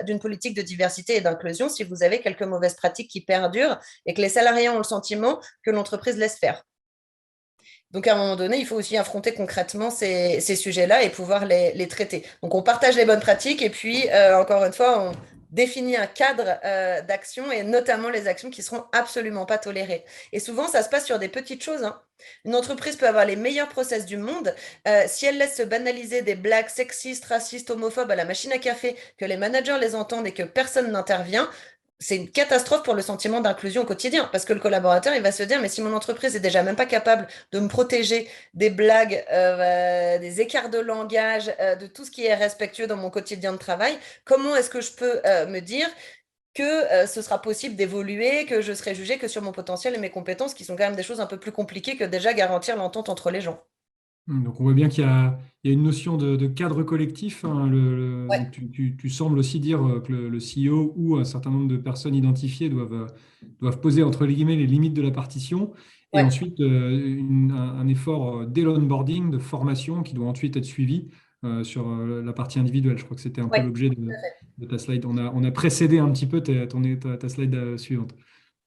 d'une politique de diversité et d'inclusion si vous avez quelques mauvaises pratiques qui perdurent et que les salariés ont le sentiment que l'entreprise laisse faire. Donc, à un moment donné, il faut aussi affronter concrètement ces sujets-là et pouvoir les traiter. Donc, on partage les bonnes pratiques et puis, encore une fois, on définit un cadre d'action et notamment les actions qui ne seront absolument pas tolérées. Et souvent, ça se passe sur des petites choses. Hein. Une entreprise peut avoir les meilleurs process du monde. Si elle laisse se banaliser des blagues sexistes, racistes, homophobes à la machine à café, que les managers les entendent et que personne n'intervient, c'est une catastrophe pour le sentiment d'inclusion au quotidien parce que le collaborateur, il va se dire, mais si mon entreprise est déjà même pas capable de me protéger des blagues, des écarts de langage, de tout ce qui est respectueux dans mon quotidien de travail, comment est-ce que je peux me dire que ce sera possible d'évoluer, que je serai jugée que sur mon potentiel et mes compétences, qui sont quand même des choses un peu plus compliquées que déjà garantir l'entente entre les gens. Donc, on voit bien qu'il y a une notion de cadre collectif, hein. Ouais, Donc tu sembles aussi dire que le CEO ou un certain nombre de personnes identifiées doivent poser entre les guillemets les limites de la partition. Et ouais. ensuite, un effort dès l'onboarding de formation qui doit ensuite être suivi sur la partie individuelle. Je crois que c'était un peu Ouais. l'objet de ta slide. On a précédé un petit peu ta slide suivante.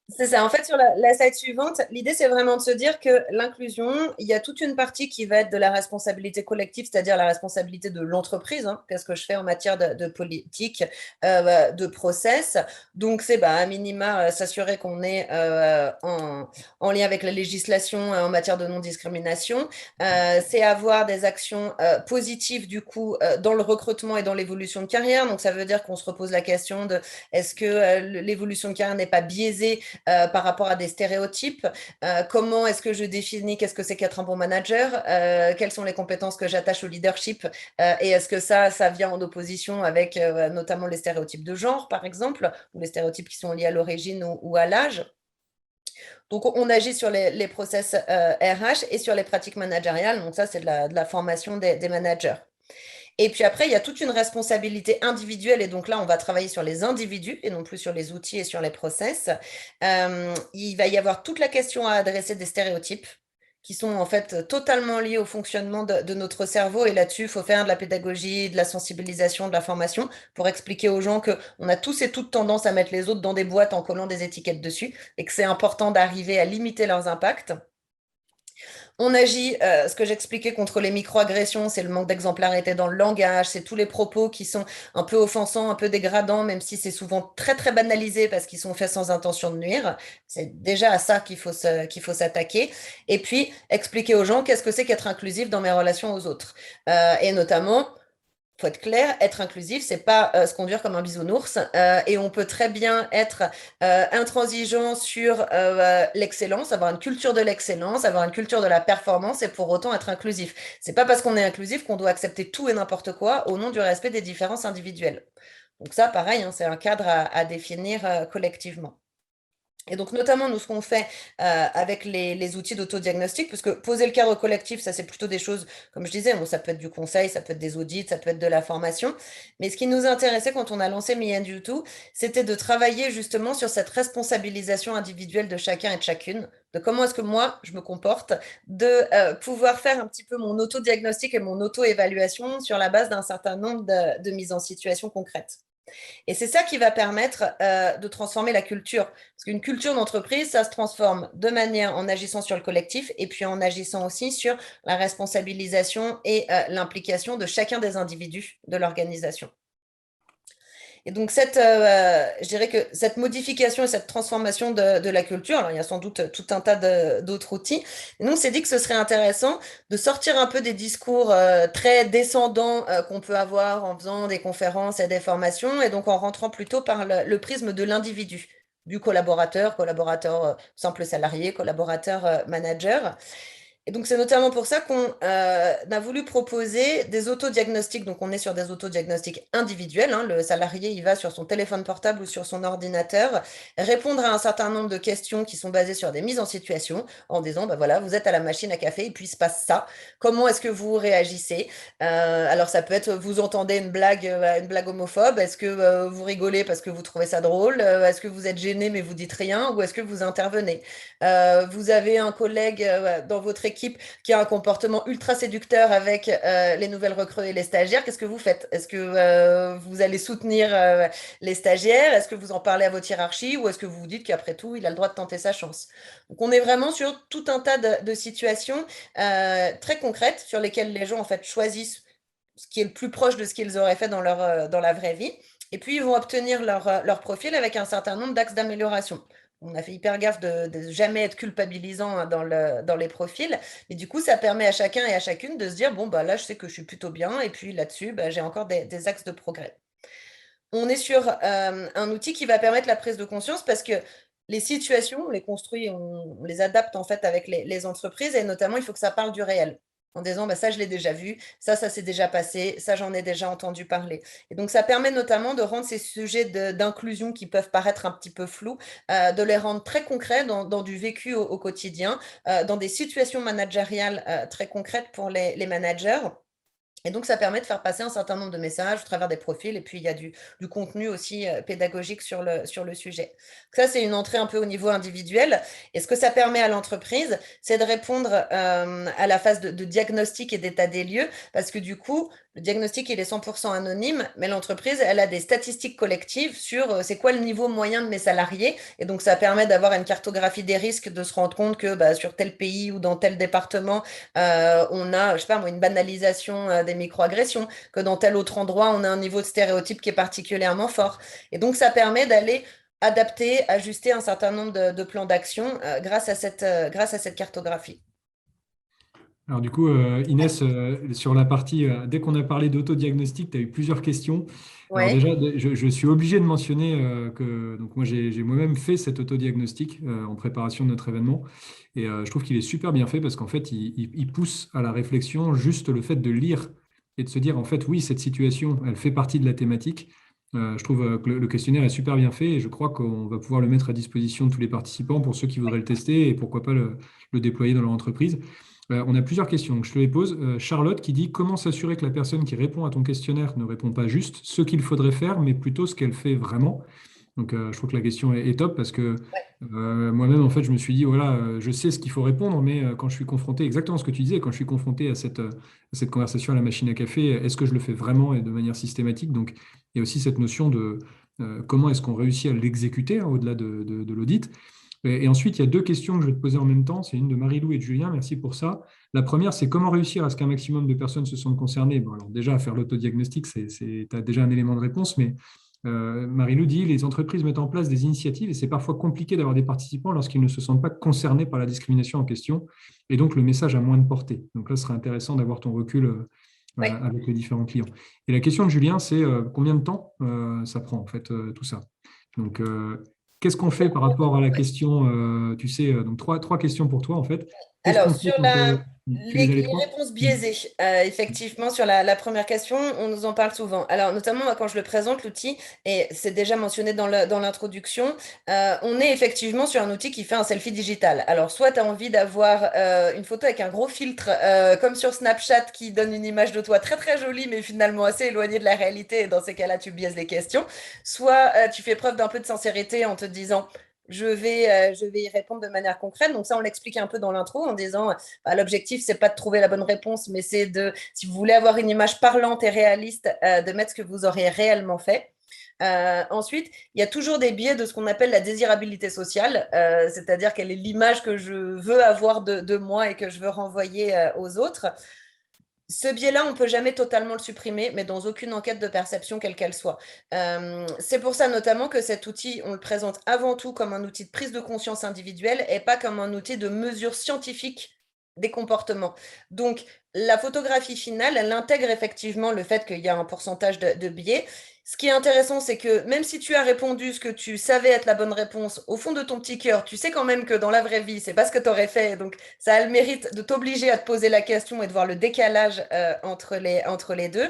C'est ça. En fait, sur la slide suivante, l'idée, c'est vraiment de se dire que l'inclusion, il y a toute une partie qui va être de la responsabilité collective, c'est-à-dire la responsabilité de l'entreprise. Hein. Qu'est-ce que je fais en matière de politique, de process? Donc, c'est à minima s'assurer qu'on est en lien avec la législation en matière de non-discrimination. C'est avoir des actions positives, du coup, dans le recrutement et dans l'évolution de carrière. Donc, ça veut dire qu'on se repose la question de est-ce que l'évolution de carrière n'est pas biaisée par rapport à des stéréotypes. Comment est-ce que je définis qu'est-ce que c'est qu'être un bon manager? Quelles sont les compétences que j'attache au leadership? Et est-ce que ça vient en opposition avec notamment les stéréotypes de genre, par exemple, ou les stéréotypes qui sont liés à l'origine ou à l'âge? Donc, on agit sur les process RH et sur les pratiques managériales. Donc, ça, c'est de la formation des managers. Et puis après, il y a toute une responsabilité individuelle. Et donc là, on va travailler sur les individus et non plus sur les outils et sur les process. Il va y avoir toute la question à adresser des stéréotypes qui sont en fait totalement liés au fonctionnement de notre cerveau. Et là-dessus, il faut faire de la pédagogie, de la sensibilisation, de la formation pour expliquer aux gens qu'on a tous et toutes tendance à mettre les autres dans des boîtes en collant des étiquettes dessus et que c'est important d'arriver à limiter leurs impacts. On agit, ce que j'expliquais contre les microagressions, c'est le manque d'exemplarité dans le langage, c'est tous les propos qui sont un peu offensants, un peu dégradants, même si c'est souvent très très banalisé parce qu'ils sont faits sans intention de nuire. C'est déjà à ça qu'il faut s'attaquer. Et puis expliquer aux gens qu'est-ce que c'est qu'être inclusif dans mes relations aux autres. Et notamment, faut être clair, être inclusif, c'est pas se conduire comme un bisounours. Et on peut très bien être intransigeant sur l'excellence, avoir une culture de l'excellence, avoir une culture de la performance et pour autant être inclusif. C'est pas parce qu'on est inclusif qu'on doit accepter tout et n'importe quoi au nom du respect des différences individuelles. Donc ça, pareil, hein, c'est un cadre à définir collectivement. Et donc, notamment, nous, ce qu'on fait avec les outils d'autodiagnostic, parce que poser le cadre collectif, ça, c'est plutôt des choses, comme je disais, bon, ça peut être du conseil, ça peut être des audits, ça peut être de la formation. Mais ce qui nous intéressait quand on a lancé Me and You Too, c'était de travailler justement sur cette responsabilisation individuelle de chacun et de chacune, de comment est-ce que moi, je me comporte, de pouvoir faire un petit peu mon autodiagnostic et mon auto-évaluation sur la base d'un certain nombre de mises en situation concrètes. Et c'est ça qui va permettre de transformer la culture. Parce qu'une culture d'entreprise, ça se transforme de manière en agissant sur le collectif et puis en agissant aussi sur la responsabilisation et l'implication de chacun des individus de l'organisation. Et donc, je dirais que cette modification et cette transformation de la culture, alors il y a sans doute tout un tas d'autres outils, et nous on s'est dit que ce serait intéressant de sortir un peu des discours très descendants qu'on peut avoir en faisant des conférences et des formations, et donc en rentrant plutôt par le prisme de l'individu, du collaborateur simple salarié, collaborateur manager. Et donc, c'est notamment pour ça qu'on a voulu proposer des autodiagnostics. Donc, on est sur des autodiagnostics individuels. Hein. Le salarié, il va sur son téléphone portable ou sur son ordinateur répondre à un certain nombre de questions qui sont basées sur des mises en situation en disant, bah voilà, vous êtes à la machine à café et puis il se passe ça. Comment est-ce que vous réagissez? Alors, ça peut être, vous entendez une blague homophobe. Est-ce que vous rigolez parce que vous trouvez ça drôle? Est-ce que vous êtes gêné mais vous dites rien? Ou est-ce que vous intervenez? Vous avez un collègue dans votre équipe qui a un comportement ultra séducteur avec les nouvelles recrues et les stagiaires. Qu'est-ce que vous faites? Est-ce que vous allez soutenir les stagiaires? Est-ce que vous en parlez à votre hiérarchie? Ou est-ce que vous vous dites qu'après tout, il a le droit de tenter sa chance? Donc, on est vraiment sur tout un tas de situations très concrètes sur lesquelles les gens en fait choisissent ce qui est le plus proche de ce qu'ils auraient fait dans la vraie vie. Et puis, ils vont obtenir leur profil avec un certain nombre d'axes d'amélioration. On a fait hyper gaffe de jamais être culpabilisant hein, dans les profils. Et du coup, ça permet à chacun et à chacune de se dire, bon, bah, là, je sais que je suis plutôt bien. Et puis là-dessus, bah, j'ai encore des axes de progrès. On est sur un outil qui va permettre la prise de conscience parce que les situations, on les construit, on les adapte en fait avec les entreprises. Et notamment, il faut que ça parle du réel. en disant ça, je l'ai déjà vu, ça s'est déjà passé, ça, j'en ai déjà entendu parler. Et donc, ça permet notamment de rendre ces sujets d'inclusion qui peuvent paraître un petit peu flous, de les rendre très concrets dans du vécu au quotidien, dans des situations managériales très concrètes pour les managers. Et donc, ça permet de faire passer un certain nombre de messages au travers des profils. Et puis, il y a du contenu aussi pédagogique sur le sujet. Donc ça, c'est une entrée un peu au niveau individuel. Et ce que ça permet à l'entreprise, c'est de répondre à la phase de diagnostic et d'état des lieux. Parce que du coup, le diagnostic, il est 100% anonyme, mais l'entreprise, elle a des statistiques collectives sur c'est quoi le niveau moyen de mes salariés. Et donc, ça permet d'avoir une cartographie des risques, de se rendre compte que sur tel pays ou dans tel département, on a, je sais pas moi, une banalisation des microagressions, que dans tel autre endroit, on a un niveau de stéréotype qui est particulièrement fort. Et donc, ça permet d'aller adapter, ajuster un certain nombre de plans d'action grâce à cette cartographie. Alors du coup, Inès, sur la partie, dès qu'on a parlé d'autodiagnostic, tu as eu plusieurs questions. Alors Ouais. déjà, je suis obligé de mentionner que donc moi, j'ai moi-même fait cet autodiagnostic en préparation de notre événement. Et je trouve qu'il est super bien fait parce qu'en fait, il pousse à la réflexion juste le fait de lire et de se dire, en fait, oui, cette situation, elle fait partie de la thématique. Je trouve que le questionnaire est super bien fait et je crois qu'on va pouvoir le mettre à disposition de tous les participants pour ceux qui voudraient le tester et pourquoi pas le déployer dans leur entreprise. On a plusieurs questions, donc je te les pose. Charlotte qui dit comment s'assurer que la personne qui répond à ton questionnaire ne répond pas juste ce qu'il faudrait faire, mais plutôt ce qu'elle fait vraiment. Donc je trouve que la question est top parce que moi-même, en fait, je me suis dit, voilà, je sais ce qu'il faut répondre, mais quand je suis confronté, exactement ce que tu disais, quand je suis confronté à cette conversation à la machine à café, est-ce que je le fais vraiment et de manière systématique? Donc il y a aussi cette notion de comment est-ce qu'on réussit à l'exécuter au-delà de l'audit. Et ensuite, il y a deux questions que je vais te poser en même temps. C'est une de Marie-Lou et de Julien. Merci pour ça. La première, c'est comment réussir à ce qu'un maximum de personnes se sentent concernées. Bon, alors déjà, à faire l'autodiagnostic, tu as déjà un élément de réponse, mais Marie-Lou dit les entreprises mettent en place des initiatives et c'est parfois compliqué d'avoir des participants lorsqu'ils ne se sentent pas concernés par la discrimination en question. Et donc, le message a moins de portée. Donc là, ce serait intéressant d'avoir ton recul Ouais. avec les différents clients. Et la question de Julien, c'est combien de temps ça prend, en fait, tout ça. Donc, qu'est-ce qu'on fait par rapport à la question, tu sais, donc trois questions pour toi en fait. Qu'est-ce Alors, qu'on fait sur quand tu les as les les trois? réponses biaisées, effectivement, sur la première question, on nous en parle souvent. Alors, notamment, moi, quand je le présente, l'outil, et c'est déjà mentionné dans l'introduction, on est effectivement sur un outil qui fait un selfie digital. Alors, soit tu as envie d'avoir une photo avec un gros filtre, comme sur Snapchat, qui donne une image de toi très, très jolie, mais finalement assez éloignée de la réalité, et dans ces cas-là, tu biaises les questions. Soit tu fais preuve d'un peu de sincérité en te disant je vais y répondre de manière concrète. Donc ça, on l'explique un peu dans l'intro en disant, l'objectif, c'est pas de trouver la bonne réponse, mais c'est si vous voulez avoir une image parlante et réaliste, de mettre ce que vous auriez réellement fait. Ensuite, il y a toujours des biais de ce qu'on appelle la désirabilité sociale, c'est-à-dire quelle est l'image que je veux avoir de moi et que je veux renvoyer aux autres. Ce biais-là, on ne peut jamais totalement le supprimer, mais dans aucune enquête de perception, quelle qu'elle soit. C'est pour ça notamment que cet outil, on le présente avant tout comme un outil de prise de conscience individuelle et pas comme un outil de mesure scientifique des comportements. Donc, la photographie finale, elle intègre effectivement le fait qu'il y a un pourcentage de biais. Ce qui est intéressant, c'est que même si tu as répondu ce que tu savais être la bonne réponse, au fond de ton petit cœur, tu sais quand même que dans la vraie vie, c'est pas ce que tu aurais fait. Donc, ça a le mérite de t'obliger à te poser la question et de voir le décalage entre les deux.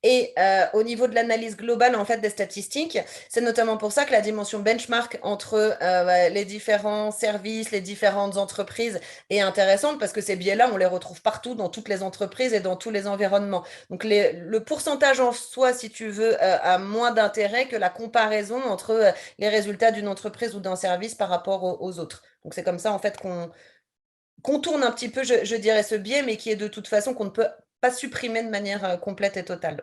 Et au niveau de l'analyse globale en fait des statistiques, c'est notamment pour ça que la dimension benchmark entre les différents services, les différentes entreprises est intéressante parce que ces biais-là, on les retrouve partout dans toutes les entreprises et dans tous les environnements. Donc le pourcentage en soi, si tu veux, a moins d'intérêt que la comparaison entre les résultats d'une entreprise ou d'un service par rapport aux autres. Donc c'est comme ça en fait qu'on contourne un petit peu, je dirais, ce biais, mais qui est de toute façon qu'on ne peut pas supprimer de manière complète et totale.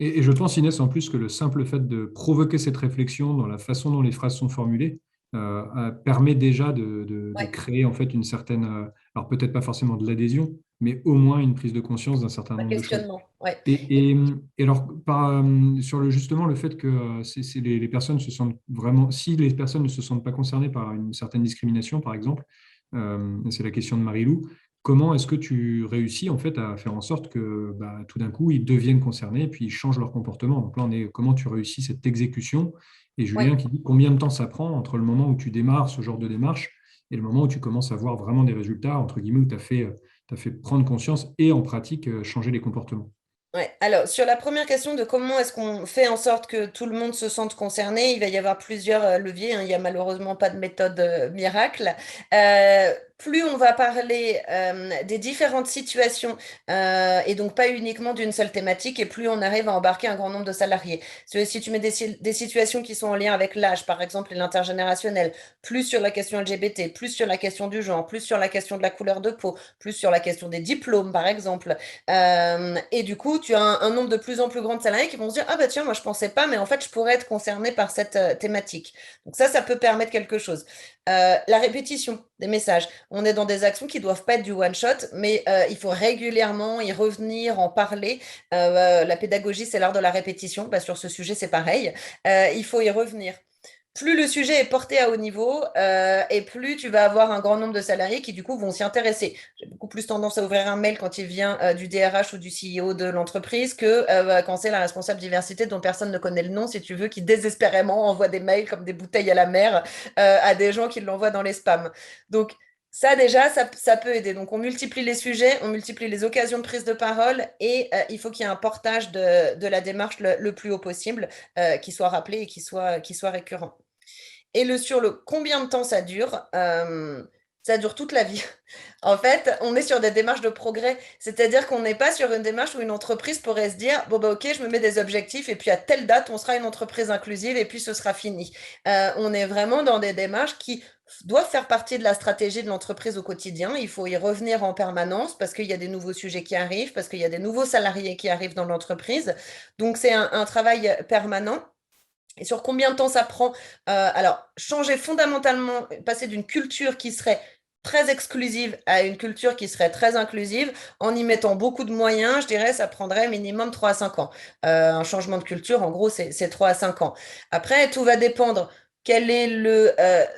Et je pense, Inès, en plus que le simple fait de provoquer cette réflexion dans la façon dont les phrases sont formulées permet déjà de Ouais, créer en fait une certaine, alors peut-être pas forcément de l'adhésion, mais au moins une prise de conscience d'un certain un nombre de choses. questionnement. Ouais. Et alors, sur justement le fait que les personnes se sentent vraiment, si les personnes ne se sentent pas concernées par une certaine discrimination, par exemple, c'est la question de Marie-Lou, comment est-ce que tu réussis en fait à faire en sorte que tout d'un coup ils deviennent concernés et puis ils changent leur comportement. Donc là, comment tu réussis cette exécution? Et Ouais. Julien qui dit combien de temps ça prend entre le moment où tu démarres ce genre de démarche et le moment où tu commences à voir vraiment des résultats, entre guillemets, où tu as fait fait prendre conscience et en pratique changer les comportements. Ouais. Alors, sur la première question de comment est-ce qu'on fait en sorte que tout le monde se sente concerné, il va y avoir plusieurs leviers, hein. Il n'y a malheureusement pas de méthode miracle. Plus on va parler des différentes situations et donc pas uniquement d'une seule thématique, et plus on arrive à embarquer un grand nombre de salariés. Si tu mets des situations qui sont en lien avec l'âge, par exemple, et l'intergénérationnel, plus sur la question LGBT, plus sur la question du genre, plus sur la question de la couleur de peau, plus sur la question des diplômes, par exemple, et du coup, tu as un nombre de plus en plus grand de salariés qui vont se dire, ah bah tiens, moi je pensais pas, mais en fait, je pourrais être concerné par cette thématique. Donc ça peut permettre quelque chose. La répétition des messages. On est dans des actions qui doivent pas être du one shot, mais il faut régulièrement y revenir, en parler. La pédagogie, c'est l'art de la répétition. Bah, sur ce sujet, c'est pareil. Il faut y revenir. Plus le sujet est porté à haut niveau et plus tu vas avoir un grand nombre de salariés qui, du coup, vont s'y intéresser. J'ai beaucoup plus tendance à ouvrir un mail quand il vient du DRH ou du CEO de l'entreprise que quand c'est la responsable diversité dont personne ne connaît le nom, si tu veux, qui désespérément envoie des mails comme des bouteilles à la mer à des gens qui l'envoient dans les spams. Donc, ça, déjà, ça peut aider. Donc, on multiplie les sujets, on multiplie les occasions de prise de parole et il faut qu'il y ait un portage de la démarche le plus haut possible, qui soit rappelé et qui soit récurrent. Et sur le combien de temps ça dure toute la vie. En fait, on est sur des démarches de progrès, c'est-à-dire qu'on n'est pas sur une démarche où une entreprise pourrait se dire, bon bah ok, je me mets des objectifs et puis à telle date, on sera une entreprise inclusive et puis ce sera fini. On est vraiment dans des démarches qui doivent faire partie de la stratégie de l'entreprise au quotidien. Il faut y revenir en permanence parce qu'il y a des nouveaux sujets qui arrivent, parce qu'il y a des nouveaux salariés qui arrivent dans l'entreprise. Donc c'est un travail permanent. Et sur combien de temps ça prend? Alors, changer fondamentalement, passer d'une culture qui serait très exclusive à une culture qui serait très inclusive, en y mettant beaucoup de moyens, je dirais, ça prendrait minimum 3 à 5 ans. Un changement de culture, en gros, c'est 3 à 5 ans. Après, tout va dépendre. Quel est le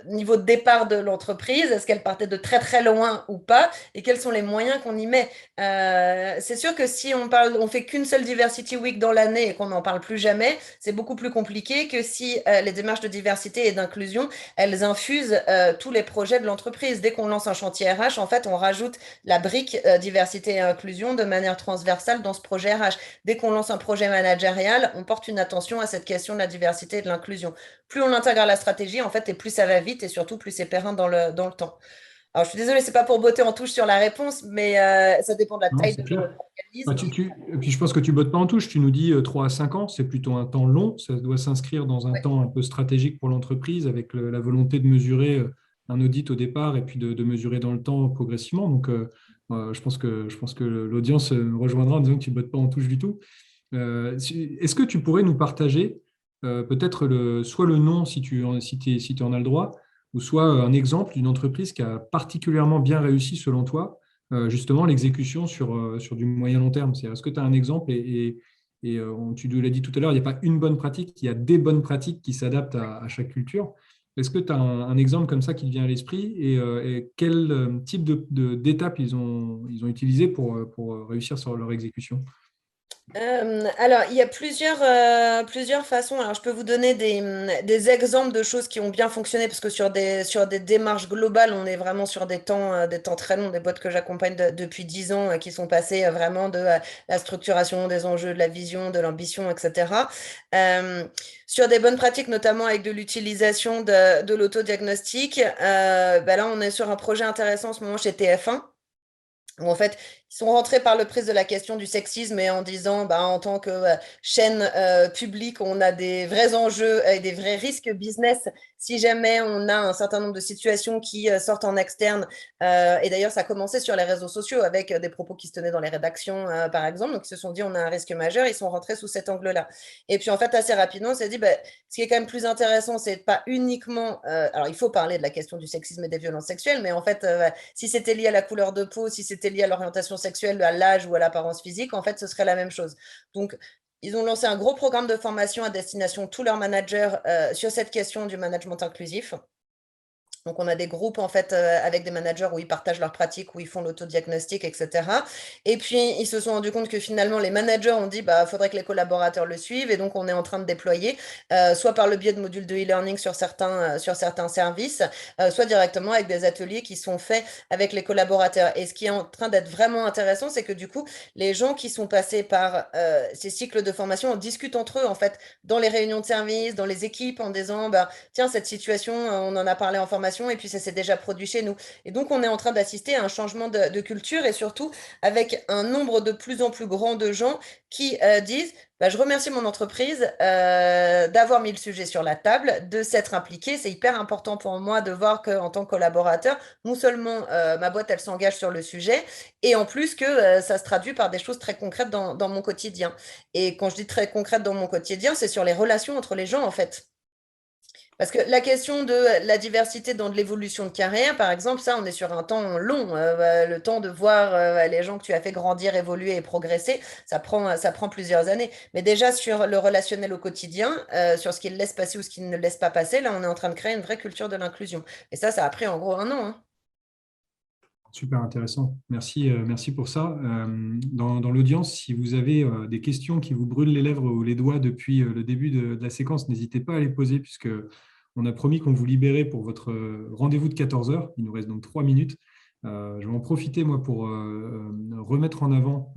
niveau de départ de l'entreprise? Est-ce qu'elle partait de très très loin ou pas? Et quels sont les moyens qu'on y met? C'est sûr que si on fait qu'une seule Diversity Week dans l'année et qu'on n'en parle plus jamais, c'est beaucoup plus compliqué que si les démarches de diversité et d'inclusion, elles infusent tous les projets de l'entreprise. Dès qu'on lance un chantier RH, en fait, on rajoute la brique diversité et inclusion de manière transversale dans ce projet RH. Dès qu'on lance un projet managérial, on porte une attention à cette question de la diversité et de l'inclusion. Plus on l'intègre à la stratégie, en fait, et plus ça va vite et surtout plus c'est pérenne dans le temps. Alors, je suis désolée, c'est pas pour botter en touche sur la réponse, mais ça dépend de la Non, taille c'est de clair. Bah, l'organisme. et puis je pense que tu bottes pas en touche. Tu nous dis 3 à 5 ans, c'est plutôt un temps long. Ça doit s'inscrire dans un Ouais. temps un peu stratégique pour l'entreprise avec la volonté de mesurer un audit au départ et puis de mesurer dans le temps progressivement. Donc, je pense que l'audience me rejoindra en disant que tu bottes pas en touche du tout. Est-ce que tu pourrais nous partager peut-être soit le nom si tu en as le droit, ou soit un exemple d'une entreprise qui a particulièrement bien réussi selon toi justement l'exécution sur du moyen long terme. Est-ce que tu as un exemple tu nous l'as dit tout à l'heure, il n'y a pas une bonne pratique, il y a des bonnes pratiques qui s'adaptent à chaque culture. Est-ce que tu as un exemple comme ça qui te vient à l'esprit et quel type d'étapes ils ont utilisé pour réussir sur leur exécution? Alors, il y a plusieurs façons. Alors, je peux vous donner des exemples de choses qui ont bien fonctionné, parce que sur des démarches globales, on est vraiment sur des temps très longs, des boîtes que j'accompagne depuis 10 ans, qui sont passées vraiment de la structuration des enjeux, de la vision, de l'ambition, etc. Sur des bonnes pratiques, notamment avec de l'utilisation de l'autodiagnostic, ben là, on est sur un projet intéressant en ce moment chez TF1, où en fait, ils sont rentrés par le prisme de la question du sexisme et en disant, bah, en tant que chaîne publique, on a des vrais enjeux et des vrais risques business si jamais on a un certain nombre de situations qui sortent en externe. Et d'ailleurs, ça a commencé sur les réseaux sociaux avec des propos qui se tenaient dans les rédactions, par exemple. Donc, ils se sont dit, on a un risque majeur. Ils sont rentrés sous cet angle-là. Et puis, en fait, assez rapidement, on s'est dit, bah, ce qui est quand même plus intéressant, c'est pas uniquement... alors, il faut parler de la question du sexisme et des violences sexuelles, mais en fait, si c'était lié à la couleur de peau, si c'était lié à l'orientation sexuelle, à l'âge ou à l'apparence physique, en fait, ce serait la même chose. Donc, ils ont lancé un gros programme de formation à destination de tous leurs managers sur cette question du management inclusif. Donc, on a des groupes en fait avec des managers où ils partagent leurs pratiques, où ils font l'autodiagnostic, etc. Et puis, ils se sont rendus compte que finalement, les managers ont dit, bah, faudrait que les collaborateurs le suivent. Et donc, on est en train de déployer, soit par le biais de modules de e-learning sur certains services, soit directement avec des ateliers qui sont faits avec les collaborateurs. Et ce qui est en train d'être vraiment intéressant, c'est que du coup, les gens qui sont passés par ces cycles de formation, on discute entre eux en fait dans les réunions de service, dans les équipes, en disant, bah, tiens, cette situation, on en a parlé en formation et puis ça s'est déjà produit chez nous. Et donc, on est en train d'assister à un changement de culture et surtout avec un nombre de plus en plus grand de gens qui disent bah, je remercie mon entreprise d'avoir mis le sujet sur la table, de s'être impliqué. C'est hyper important pour moi de voir qu'en tant que collaborateur, non seulement ma boîte, elle s'engage sur le sujet, et en plus que ça se traduit par des choses très concrètes dans mon quotidien. Et quand je dis très concrètes dans mon quotidien, c'est sur les relations entre les gens, en fait. Parce que la question de la diversité dans de l'évolution de carrière, par exemple, ça, on est sur un temps long. Le temps de voir les gens que tu as fait grandir, évoluer et progresser, ça prend plusieurs années. Mais déjà, sur le relationnel au quotidien, sur ce qu'il laisse passer ou ce qu'il ne laisse pas passer, là, on est en train de créer une vraie culture de l'inclusion. Et ça a pris en gros 1 an. Hein. Super intéressant. Merci, merci pour ça. Dans l'audience, si vous avez des questions qui vous brûlent les lèvres ou les doigts depuis le début de la séquence, n'hésitez pas à les poser puisque on a promis qu'on vous libérait pour votre rendez-vous de 14 heures. Il nous reste donc 3 minutes. Je vais en profiter, moi, pour remettre en avant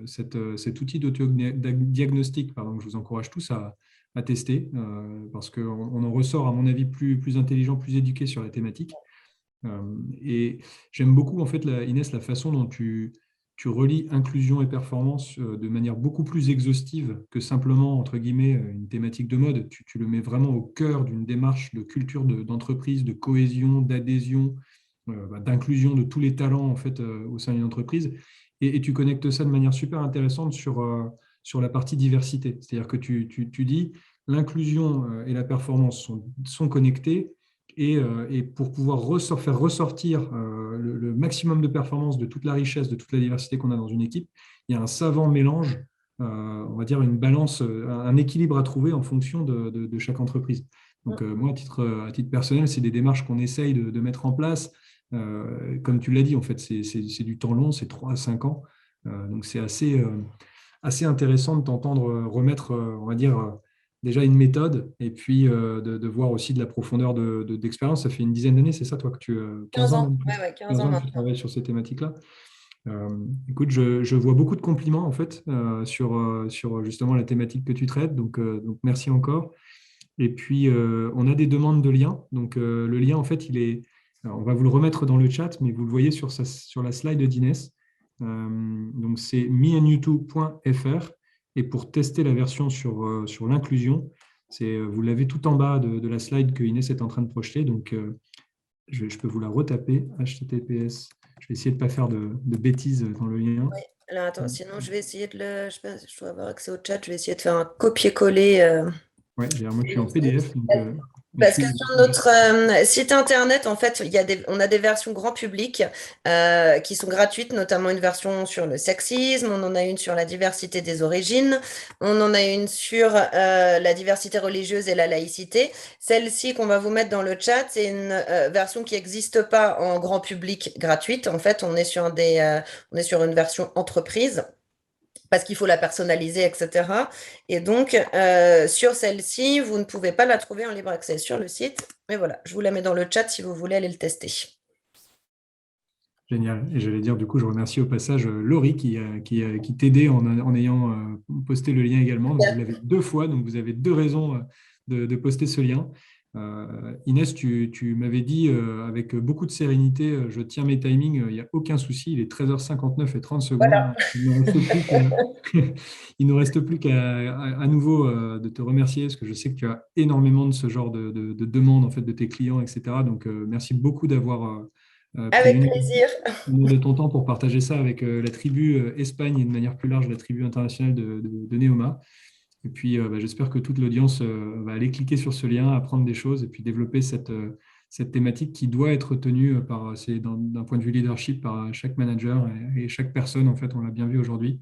cet outil d'autodiagnostic que je vous encourage tous à tester parce qu'on en ressort, à mon avis, plus intelligent, plus éduqué sur la thématique. Et j'aime beaucoup, en fait, Inès, la façon dont tu relis inclusion et performance de manière beaucoup plus exhaustive que simplement, entre guillemets, une thématique de mode. Tu le mets vraiment au cœur d'une démarche de culture d'entreprise, de cohésion, d'adhésion, d'inclusion de tous les talents, en fait, au sein d'une entreprise. Et tu connectes ça de manière super intéressante sur la partie diversité. C'est-à-dire que tu dis l'inclusion et la performance sont connectées. Et pour pouvoir faire ressortir le maximum de performance de toute la richesse, de toute la diversité qu'on a dans une équipe, il y a un savant mélange, on va dire une balance, un équilibre à trouver en fonction de chaque entreprise. Donc moi, à titre personnel, c'est des démarches qu'on essaye de mettre en place. Comme tu l'as dit, en fait, c'est du temps long, c'est 3 à 5 ans. Donc c'est assez intéressant de t'entendre remettre, on va dire, déjà une méthode et puis de voir aussi de la profondeur d'expérience. Ça fait une dizaine d'années, c'est ça, toi, que tu 15 ans, ouais, 15 ans que tu maintenant. travailles sur ces thématiques-là. Écoute, je vois beaucoup de compliments en fait sur justement la thématique que tu traites. Donc merci encore. Et puis, on a des demandes de liens. Donc, le lien, en fait, alors, on va vous le remettre dans le chat, mais vous le voyez sur la slide d'Inès. Donc, c'est meandyoutube.fr. Et pour tester la version sur l'inclusion, vous l'avez tout en bas de la slide que Inès est en train de projeter. Donc, je peux vous la retaper. HTTPS. Je vais essayer de ne pas faire de bêtises dans le lien. Oui. Alors, attends, sinon, je vais essayer je sais pas, je dois avoir accès au chat. Je vais essayer de faire un copier-coller. Ouais, moi, je suis en PDF. Donc, Parce que sur notre site internet, en fait, on a des versions grand public qui sont gratuites, notamment une version sur le sexisme, on en a une sur la diversité des origines, on en a une sur la diversité religieuse et la laïcité. Celle-ci qu'on va vous mettre dans le chat, c'est une version qui n'existe pas en grand public gratuite. En fait, on est sur une version entreprise, parce qu'il faut la personnaliser, etc. Et donc, sur celle-ci, vous ne pouvez pas la trouver en libre accès sur le site. Mais voilà, je vous la mets dans le chat si vous voulez aller le tester. Génial. Et j'allais dire, du coup, je remercie au passage Laurie qui t'aidait en ayant posté le lien également. Donc, vous l'avez 2 fois, donc vous avez 2 raisons de poster ce lien. Inès, tu m'avais dit avec beaucoup de sérénité, je tiens mes timings, il n'y a aucun souci, il est 13h59 et 30 secondes. Voilà. Il ne reste plus qu'à à nouveau de te remercier parce que je sais que tu as énormément de ce genre de demandes en fait, de tes clients, etc. Donc, merci beaucoup d'avoir avec plaisir. De ton temps pour partager ça avec la tribu Espagne et de manière plus large la tribu internationale de Neoma. Et puis, j'espère que toute l'audience va aller cliquer sur ce lien, apprendre des choses et puis développer cette thématique qui doit être tenue d'un point de vue leadership par chaque manager et chaque personne. En fait, on l'a bien vu aujourd'hui.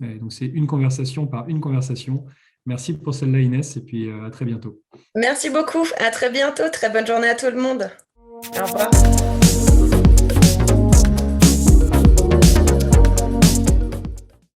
Donc, c'est une conversation par une conversation. Merci pour celle-là, Inès, et puis à très bientôt. Merci beaucoup. À très bientôt. Très bonne journée à tout le monde. Au revoir.